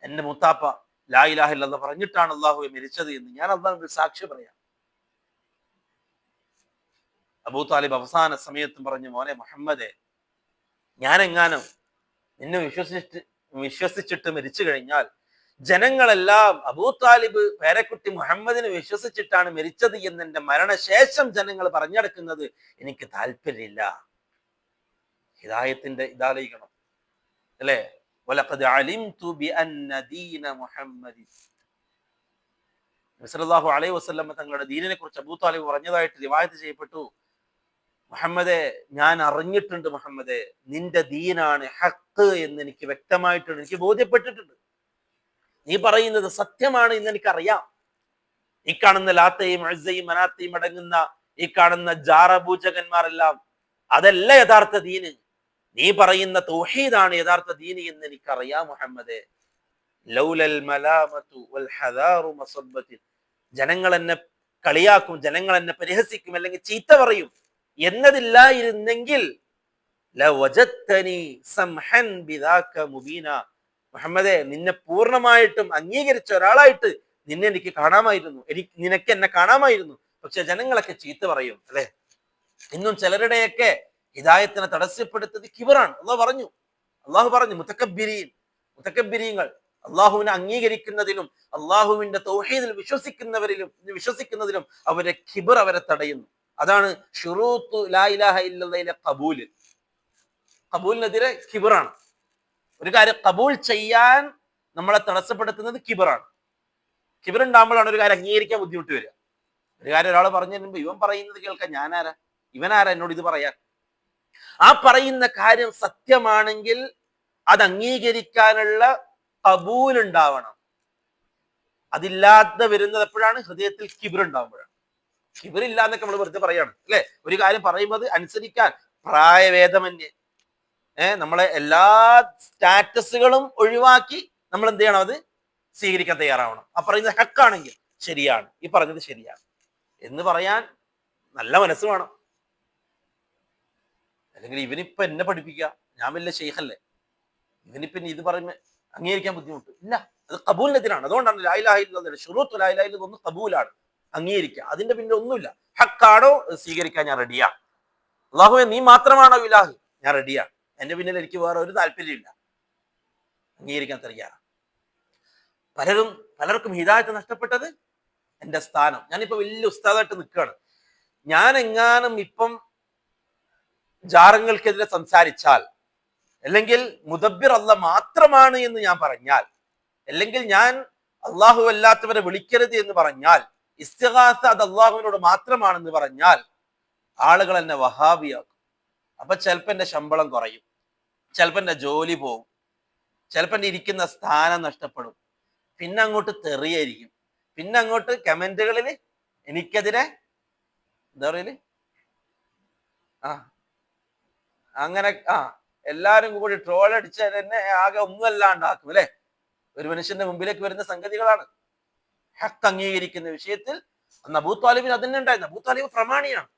എന്റെ മുത്താപ്പ ലാ ഇലാഹ ഇല്ലല്ലാഹ് പറഞ്ഞിട്ടാണ് അള്ളാഹുവെ മരിച്ചത് എന്ന് ഞാൻ അള്ളാഹിന്റെ മുമ്പിൽ സാക്ഷി പറയാം. അബൂ താലിബ് അവസാന സമയത്തും പറഞ്ഞു, മോനെ മുഹമ്മദേ, ഞാൻ എങ്ങാനും നിന്നെ വിശ്വസിച്ചിട്ട് മരിച്ചു കഴിഞ്ഞാൽ ജനങ്ങളെല്ലാം അബൂ താലിബ് പേരക്കുട്ടി മുഹമ്മദിനെ വിശ്വസിച്ചിട്ടാണ് മരിച്ചത് എന്ന് എന്റെ മരണശേഷം ജനങ്ങൾ പറഞ്ഞെടുക്കുന്നത് എനിക്ക് താല്പര്യമില്ല. ഹിദായത്തിന്റെ ഇതാലയിക്കണം അല്ലെ? വലഖദ് അലിംതു ബിഅന്ന ദീന മുഹമ്മദി, നബി സല്ലല്ലാഹു അലൈഹി വസല്ലം തങ്ങളുടെ ദീനിനെ കുറിച്ച് അബൂ താലിബ് പറഞ്ഞതായിട്ട് റിവായത്ത് ചെയ്യപ്പെട്ടു. മുഹമ്മദേ, ഞാൻ അറിഞ്ഞിട്ടുണ്ട് മുഹമ്മദേ, നിന്റെ ദീനാണ് ഹഖ് എന്ന് എനിക്ക് വ്യക്തമായിട്ടുണ്ട്, എനിക്ക് ബോധ്യപ്പെട്ടിട്ടുണ്ട്. നീ പറയുന്നത് സത്യമാണ് എന്ന് എനിക്കറിയാം. ഈ കാണുന്ന ലാത്തയും ഉസ്സയും മനാത്തയും അടങ്ങുന്ന ഈ കാണുന്ന ജാറപൂജകന്മാരെല്ലാം അതല്ല യഥാർത്ഥ ദീന്. നീ പറയുന്ന തൗഹീദാണ് യഥാർത്ഥ ദീന് എന്ന് എനിക്കറിയാം മുഹമ്മദേ. ലൗലൽ മലാമതു വൽ ഹദാറു മസബ്ബത്തി, ജനങ്ങൾ എന്നെ കളിയാക്കും, ജനങ്ങൾ എന്നെ പരിഹസിക്കും, അല്ലെങ്കിൽ ചീത്ത പറയും എന്നതില്ലായിരുന്നെങ്കിൽ ലവജത്തനി സംഹൻ ബിദാക മുബീന, മുഹമ്മദേ, നിന്നെ പൂർണ്ണമായിട്ടും അംഗീകരിച്ച ഒരാളായിട്ട് നിന്നെ എനിക്ക് കാണാമായിരുന്നു, നിനക്ക് എന്നെ കാണാമായിരുന്നു. പക്ഷെ ജനങ്ങളൊക്കെ ചീത്ത പറയും അല്ലെ? ഇന്നും ചിലരുടെയൊക്കെ ഹിദായത്തിനെ തടസ്സപ്പെടുത്തത് കിബറാണ്. അള്ളാഹു പറഞ്ഞു മുതക്കബ്ബിരീങ്ങൾ അള്ളാഹുവിനെ അംഗീകരിക്കുന്നതിലും അള്ളാഹുവിന്റെ തൗഹീദിൽ വിശ്വസിക്കുന്നതിലും അവരെ കിബർ അവരെ തടയുന്നു. അതാണ് ശുറൂത്തു ലാ ഇലാഹ ഇല്ലല്ലാഹിലെ കബൂലിനെതിരെ കിബറാണ്. ഒരു കാര്യം കബൂൽ ചെയ്യാൻ നമ്മളെ തടസ്സപ്പെടുത്തുന്നത് കിബറാണ്. കിബറുണ്ടാകുമ്പോഴാണ് ഒരു കാര്യം അംഗീകരിക്കാൻ ബുദ്ധിമുട്ട് വരിക. ഒരു കാര്യം ഒരാൾ പറഞ്ഞു തരുമ്പോ ഇവൻ പറയുന്നത് കേൾക്കാൻ ഞാനാരാ, ഇവനാരാ എന്നോട് ഇത് പറയാൻ? ആ പറയുന്ന കാര്യം സത്യമാണെങ്കിൽ അത് അംഗീകരിക്കാനുള്ള കബൂൽ ഉണ്ടാവണം. അതില്ലാതെ വരുന്നത് എപ്പോഴാണ്? ഹൃദയത്തിൽ കിബർ ഉണ്ടാകുമ്പോഴാണ്. കിബർ ഇല്ലാന്നൊക്കെ നമ്മൾ വെറുതെ പറയാണ് അല്ലെ? ഒരു കാര്യം പറയുമ്പോൾ അത് അനുസരിക്കാൻ പ്രായഭേദമന്യേ നമ്മളെ എല്ലാ സ്റ്റാറ്റസുകളും ഒഴിവാക്കി നമ്മൾ എന്ത് ചെയ്യണം? അത് സ്വീകരിക്കാൻ തയ്യാറാവണം. ആ പറയുന്നത് ഹക്കാണെങ്കിൽ ശരിയാണ്, ഈ പറഞ്ഞത് ശരിയാണ് എന്ന് പറയാൻ നല്ല മനസ്സ് വേണം. അല്ലെങ്കിൽ ഇവനിപ്പൊ എന്നെ പഠിപ്പിക്കുക, ഞാൻ വലിയ ഷെയ്ഖല്ലേ, ഇവനിപ്പൊ ഇത് പറയുമ്പോ അംഗീകരിക്കാൻ ബുദ്ധിമുട്ട് ഇല്ല. അത് കബൂലിനെതിരാണ്. അതുകൊണ്ടാണ് ലാ ഇലാഹ ഇല്ലല്ലാഹ് ശുറൂത്ത് ലാ ഇലാഹ ഇല്ലല്ലാഹ് ഒന്ന് കബൂലാണ്, അംഗീകരിക്കുക. അതിന്റെ പിന്നെ ഒന്നുമില്ല. ഹക്കാണോ സ്വീകരിക്കാൻ ഞാൻ റെഡിയാണ്. അല്ലാഹുവേ, നീ മാത്രമാണോ ഇലാഹ്, ഞാൻ റെഡിയാണ്. എന്റെ പിന്നിൽ എനിക്ക് വേറെ ഒരു താല്പര്യമില്ല, അംഗീകരിക്കാൻ തയ്യാറാണ്. പലർക്കും ഹിദായത്ത് നഷ്ടപ്പെട്ടത് എന്റെ സ്ഥാനം. ഞാനിപ്പോ വലിയ ഉസ്താദായിട്ട് നിൽക്കുകയാണ്, ഞാൻ എങ്ങാനും ഇപ്പം ജാറങ്ങൾക്കെതിരെ സംസാരിച്ചാൽ, അല്ലെങ്കിൽ മുദബ്ബിർ അല്ലാഹ് മാത്രമാണ് എന്ന് ഞാൻ പറഞ്ഞാൽ, അല്ലെങ്കിൽ ഞാൻ അള്ളാഹു അല്ലാത്തവരെ വിളിക്കരുത് എന്ന് പറഞ്ഞാൽ, ഇസ്തിഗാസ അത് അള്ളാഹുവിനോട് മാത്രമാണെന്ന് പറഞ്ഞാൽ ആളുകൾ എന്നെ വഹാബിയാക്കും. അപ്പൊ ചിലപ്പോ എന്റെ ശമ്പളം കുറയും, ചിലപ്പോ എന്റെ ജോലി പോകും, ചിലപ്പോ എന്റെ ഇരിക്കുന്ന സ്ഥാനം നഷ്ടപ്പെടും, പിന്നെ അങ്ങോട്ട് തെറിയായിരിക്കും, പിന്നെ അങ്ങോട്ട് കമന്റുകളിൽ എനിക്കെതിരെ എന്താ പറയല്, അങ്ങനെ എല്ലാരും കൂടി ട്രോൾ അടിച്ച എന്നെ ആകെ ഒന്നുമല്ലാണ്ടാക്കും അല്ലെ? ഒരു മനുഷ്യന്റെ മുമ്പിലേക്ക് വരുന്ന സംഗതികളാണ്. ഹക്ക് അംഗീകരിക്കുന്ന വിഷയത്തിൽ അന്ന് അബൂ താലിബിന് അതന്നെ ഉണ്ടായിരുന്നു. അബൂ താലിബ് പ്രമാണിയാണ്.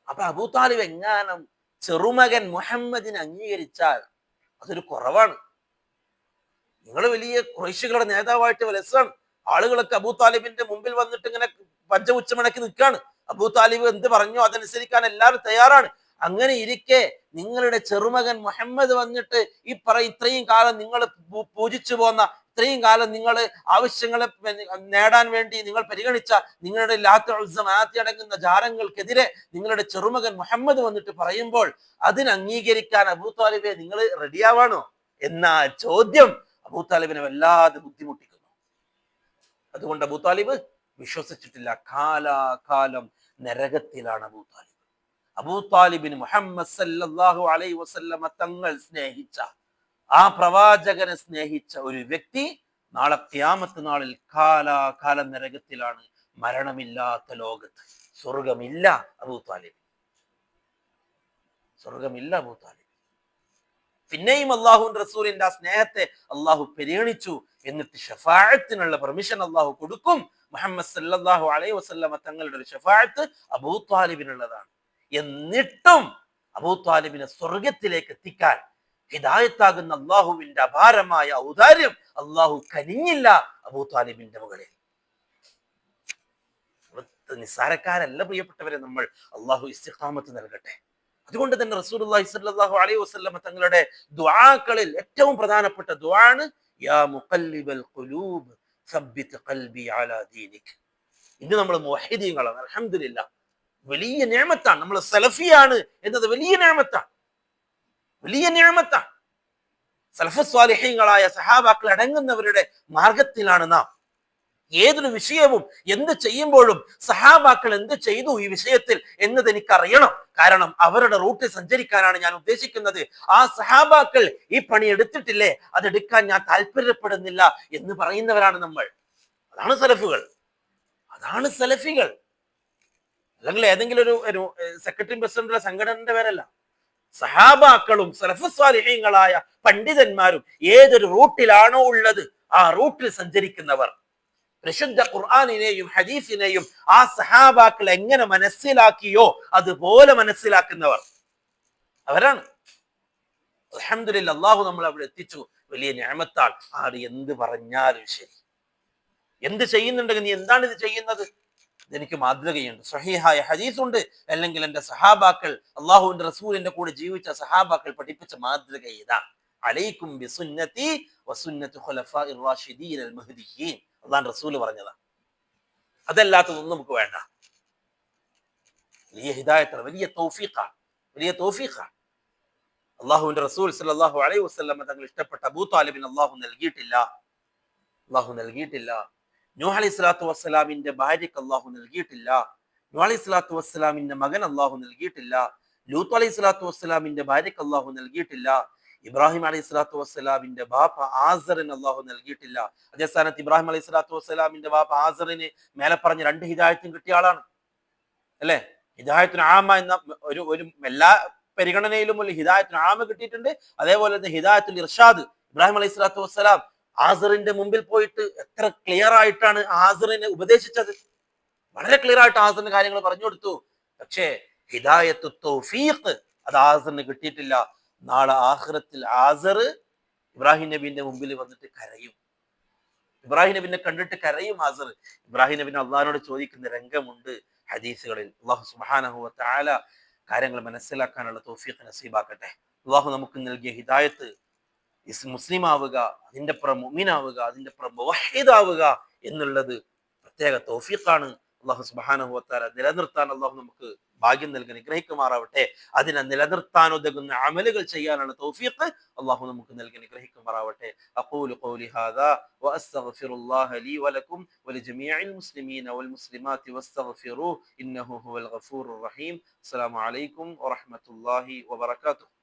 അപ്പൊ അബൂ താലിബ് എങ്ങാനും ചെറുമകൻ മുഹമ്മദിനെ അംഗീകരിച്ചാൽ അതൊരു കുറവാണ്. നിങ്ങൾ വലിയ ഖുറൈശികളുടെ നേതാവായിട്ട് രസമാണ്. ആളുകളൊക്കെ അബൂ താലിബിന്റെ മുമ്പിൽ വന്നിട്ട് ഇങ്ങനെ പഞ്ചമുച്ചമടക്കി നിൽക്കുകയാണ്. അബൂ താലിബ് എന്ത് പറഞ്ഞോ അതനുസരിക്കാൻ എല്ലാവരും തയ്യാറാണ്. അങ്ങനെ ഇരിക്കെ നിങ്ങളുടെ ചെറുമകൻ മുഹമ്മദ് വന്നിട്ട് ഇത്രയും കാലം നിങ്ങൾ പൂജിച്ചു പോന്ന, ഇത്രയും കാലം നിങ്ങൾ ആവശ്യങ്ങളെ നേടാൻ വേണ്ടി നിങ്ങൾ പരിഗണിച്ച നിങ്ങളുടെ ലാത്ത് ഉസ്സ മനാത്ത് അടങ്ങുന്ന ജാരങ്ങൾക്കെതിരെ നിങ്ങളുടെ ചെറുമകൻ മുഹമ്മദ് വന്നിട്ട് പറയുമ്പോൾ അതിന് അംഗീകരിക്കാൻ അബൂ താലിബെ നിങ്ങൾ റെഡിയാവാണോ എന്ന ചോദ്യം അബൂ താലിബിനെ വല്ലാതെ ബുദ്ധിമുട്ടിക്കുന്നു. അതുകൊണ്ട് അബൂ താലിബ് വിശ്വസിച്ചിട്ടില്ല. കാലാകാലം നരകത്തിലാണ് അബൂ താലിബ്. അബൂ താലിബിന് മുഹമ്മദ് സല്ലല്ലാഹു അലൈഹി വസല്ലമ തങ്ങൾ സ്നേഹിച്ച, ആ പ്രവാചകനെ സ്നേഹിച്ച ഒരു വ്യക്തി നാളെ ഖിയാമത്ത് നാളിൽ കാലാകാലം നരകത്തിലാണ്, മരണമില്ലാത്ത ലോകത്ത്. സ്വർഗമില്ല അബൂ താലിബ്, സ്വർഗമില്ല അബൂ താലിബ്. പിന്നെയും അള്ളാഹുവിന്റെ റസൂലിന്റെ ആ സ്നേഹത്തെ അള്ളാഹു പരിഗണിച്ചു. എന്നിട്ട് ഷഫാഅത്തിനുള്ള പെർമിഷൻ അള്ളാഹു കൊടുക്കും. മുഹമ്മദ് സല്ലല്ലാഹു അലൈഹി വസല്ലമ തങ്ങളുടെ ഒരു ഷഫാഅത്ത് അബൂ താലിബിനുള്ളതാണ്. എന്നിട്ടും അബൂ താലിബിനെ സ്വർഗത്തിലേക്ക് എത്തിക്കാൻ ഹിദായത്താകുന്ന അള്ളാഹുവിന്റെ അപാരമായ ഔദാര്യം അള്ളാഹു കനിഞ്ഞില്ല അബൂ താലിബിന്റെ മുകളിൽ. നിസ്സാരക്കാരല്ല പ്രിയപ്പെട്ടവരെ നമ്മൾ. അള്ളാഹു ഇസ്തിഖാമത്ത് നൽകട്ടെ. അതുകൊണ്ട് തന്നെ റസൂലുള്ളാഹി സ്വല്ലല്ലാഹു അലൈഹി വസല്ലമ തങ്ങളുടെ ദുആകളിൽ ഏറ്റവും പ്രധാനപ്പെട്ട ദുആണ് യാ മുഖല്ലിബൽ ഖുലൂബ് സബ്ബിത് ഖൽബി അലാ ദീനിക്. ഇന്ന് നമ്മൾ മുവഹിദീങ്ങളാണ്, അൽഹംദുലില്ലാഹ്. വലിയ നിഅമത്താണ്. നമ്മൾ സലഫിയാണ് എന്നത് വലിയ നിഅമത്താണ്, വലിയ നിഅമത്താണ്. സലഫ് സ്വാലിഹീങ്ങളായ സഹാബാക്കൾ അടങ്ങുന്നവരുടെ മാർഗത്തിലാണ് നാം. ഏതൊരു വിഷയവും എന്ത് ചെയ്യുമ്പോഴും സഹാബാക്കൾ എന്ത് ചെയ്തു ഈ വിഷയത്തിൽ എന്നത് എനിക്കറിയണം. കാരണം അവരുടെ റൂട്ടിൽ സഞ്ചരിക്കാനാണ് ഞാൻ ഉദ്ദേശിക്കുന്നത്. ആ സഹാബാക്കൾ ഈ പണി എടുത്തിട്ടില്ലേ, അതെടുക്കാൻ ഞാൻ താല്പര്യപ്പെടുന്നില്ല എന്ന് പറയുന്നവരാണ് നമ്മൾ. അതാണ് സലഫുകൾ, അതാണ് സലഫികൾ. അല്ലെങ്കിൽ ഏതെങ്കിലും ഒരു സെക്രട്ടറി പ്രസിഡന്റുടെ സംഘടനയുടെ പേരല്ല. സഹാബാക്കളും സലഫ് സ്വാലിഹീങ്ങളായ പണ്ഡിതന്മാരും ഏതൊരു റൂട്ടിലാണോ ഉള്ളത് ആ റൂട്ടിൽ സഞ്ചരിക്കുന്നവർ. പരിശുദ്ധ ഖുർആനിനെയും ഹദീസിനെയും ആ സഹാബാക്കൾ എങ്ങനെ മനസ്സിലാക്കിയോ അതുപോലെ മനസ്സിലാക്കുന്നവർ അവരാണ്. അൽഹംദുലില്ലാഹ്, അല്ലാഹു നമ്മൾ അവിടെ എത്തിച്ചു. വലിയ നിഅമത്താണ്. ആര് എന്ത് പറഞ്ഞാലും ശരി, എന്ത് ചെയ്യുന്നുണ്ടെങ്കിൽ നീ എന്താണ് ഇത് ചെയ്യുന്നത്, എനിക്ക് മാതൃകയുണ്ട്, സ്വഹീഹായ ഹദീസുണ്ട്, അല്ലെങ്കിൽ എന്റെ സഹാബാക്കൾ അള്ളാഹുവിന്റെ റസൂലിന്റെ കൂടെ ജീവിച്ച സഹാബാക്കൾ പഠിപ്പിച്ച മാതൃക ഇതാണ്. അലൈക്കും ബിസുന്നതി വസുന്നതി ഖുലഫാഇർ റാഷിദീൻ അൽ മഹ്ദിയീൻ. അള്ളാഹു റസൂൽ പറഞ്ഞതാ. അതല്ലാത്തതൊന്നും നമുക്ക് വേണ്ട. വലിയ ഹിദായത്താണ്, വലിയ തൗഫീഖാണ്, വലിയ തൗഫീഖാണ്. അള്ളാഹുവിന്റെ റസൂൽ സല്ലല്ലാഹു അലൈഹി വസല്ലം തങ്ങൾ ഇഷ്ടപ്പെട്ട അബൂ താലിബിന് അള്ളാഹു നൽകിയിട്ടില്ല, അള്ളാഹു നൽകിയിട്ടില്ല. നൂഹ് അലൈഹി സ്വലാത്തു വസ്സലാമിന്റെ ഭാര്യക്ക് അള്ളാഹു നൽകിയിട്ടില്ല. നൂഹ് അലൈഹി സ്വലാത്തു വസ്സലാമിന്റെ മകൻ അള്ളാഹു നൽകിയിട്ടില്ല. ലൂത്ത് അലൈഹി സ്വലാത്തു വസ്സലാമിന്റെ ഭാര്യക്ക് അള്ളാഹു നൽകിയിട്ടില്ല. ഇബ്രാഹിം അലൈഹി സ്വലാത്തു വസ്സലാമിന്റെ ബാപ്പ ആസറിന് അള്ളാഹു നൽകിയിട്ടില്ല. അതേ സ്ഥാനത്ത് ഇബ്രാഹിം അലൈഹി സ്വലാത്തു വസ്സലാമിന്റെ ബാപ്പ ആസറിന് മേലെ പറഞ്ഞ 2 ഹിദായത്തും കിട്ടിയ ആളാണ് അല്ലെ. ഹിദായത്തുൽ ആമ എന്ന ഒരു എല്ലാ പരിഗണനയിലും ഒരു ഹിദായത്തുൽ ആമ കിട്ടിയിട്ടുണ്ട്. അതേപോലെ തന്നെ ഹിദായത്തുൽ ഇർഷാദ്. ഇബ്രാഹിം അലൈഹി സ്വലാത്തു വസ്സലാം ആസറിന്റെ മുമ്പിൽ പോയിട്ട് എത്ര ക്ലിയർ ആയിട്ടാണ് ആസറിനെ ഉപദേശിച്ചത്. വളരെ ക്ലിയർ ആയിട്ട് ആസറിന് കാര്യങ്ങൾ പറഞ്ഞു കൊടുത്തു. പക്ഷേ ഹിദായത്തു തൗഫീഖ് അത് ആസറിന് കിട്ടിയിട്ടില്ല. നാളെ ആഖിറത്തിൽ ആസർ ഇബ്രാഹിം നബിന്റെ മുമ്പിൽ വന്നിട്ട് കരയും. ഇബ്രാഹിം നബിനെ കണ്ടിട്ട് കരയും ആസർ. ഇബ്രാഹിം നബിനെ അള്ളാഹിനോട് ചോദിക്കുന്ന രംഗമുണ്ട് ഹദീസുകളിൽ. അള്ളാഹു സുബ്ഹാനഹു വ തആല കാര്യങ്ങൾ മനസ്സിലാക്കാനുള്ള തൗഫീഖ് നസീബാക്കട്ടെ. അള്ളാഹു നമുക്ക് നൽകിയ ഹിദായത്ത് മുസ്ലിം ആവുക, അതിന്റെ പുറം മുഅ്മിനാവുക, അതിന്റെ പുറം മുവഹ്ഹിദാവുക എന്നുള്ളത് പ്രത്യേക തൗഫീഖാണ്. അള്ളാഹു സുബ്ഹാനഹു വ തആല നിലനിർത്താൻ അള്ളാഹു നമുക്ക് ഭാഗ്യം നൽകി അനുഗ്രഹിക്കുമാറാവട്ടെ. അതിനെ നിലനിർത്താൻ ഉതകുന്ന അമലുകൾ ചെയ്യാനുള്ള തൗഫീഖ് അള്ളാഹു നമുക്ക് നൽകി അനുഗ്രഹിക്കുമാറാവട്ടെ. അഖൂലു ഖൗലി ഹാദാ വഅസ്തഗ്ഫിറുല്ലാഹ ലീ വലക്കും വലിജമീഇൽ മുസ്ലിമീന വൽ മുസ്ലിമാത്തി വസ്തഗ്ഫിറൂഹു ഇന്നഹു ഹുവൽ ഗഫൂറുർ റഹീം. അസ്സലാമു അലൈക്കും വറഹ്മത്തുള്ളാഹി വബറകാതുഹു.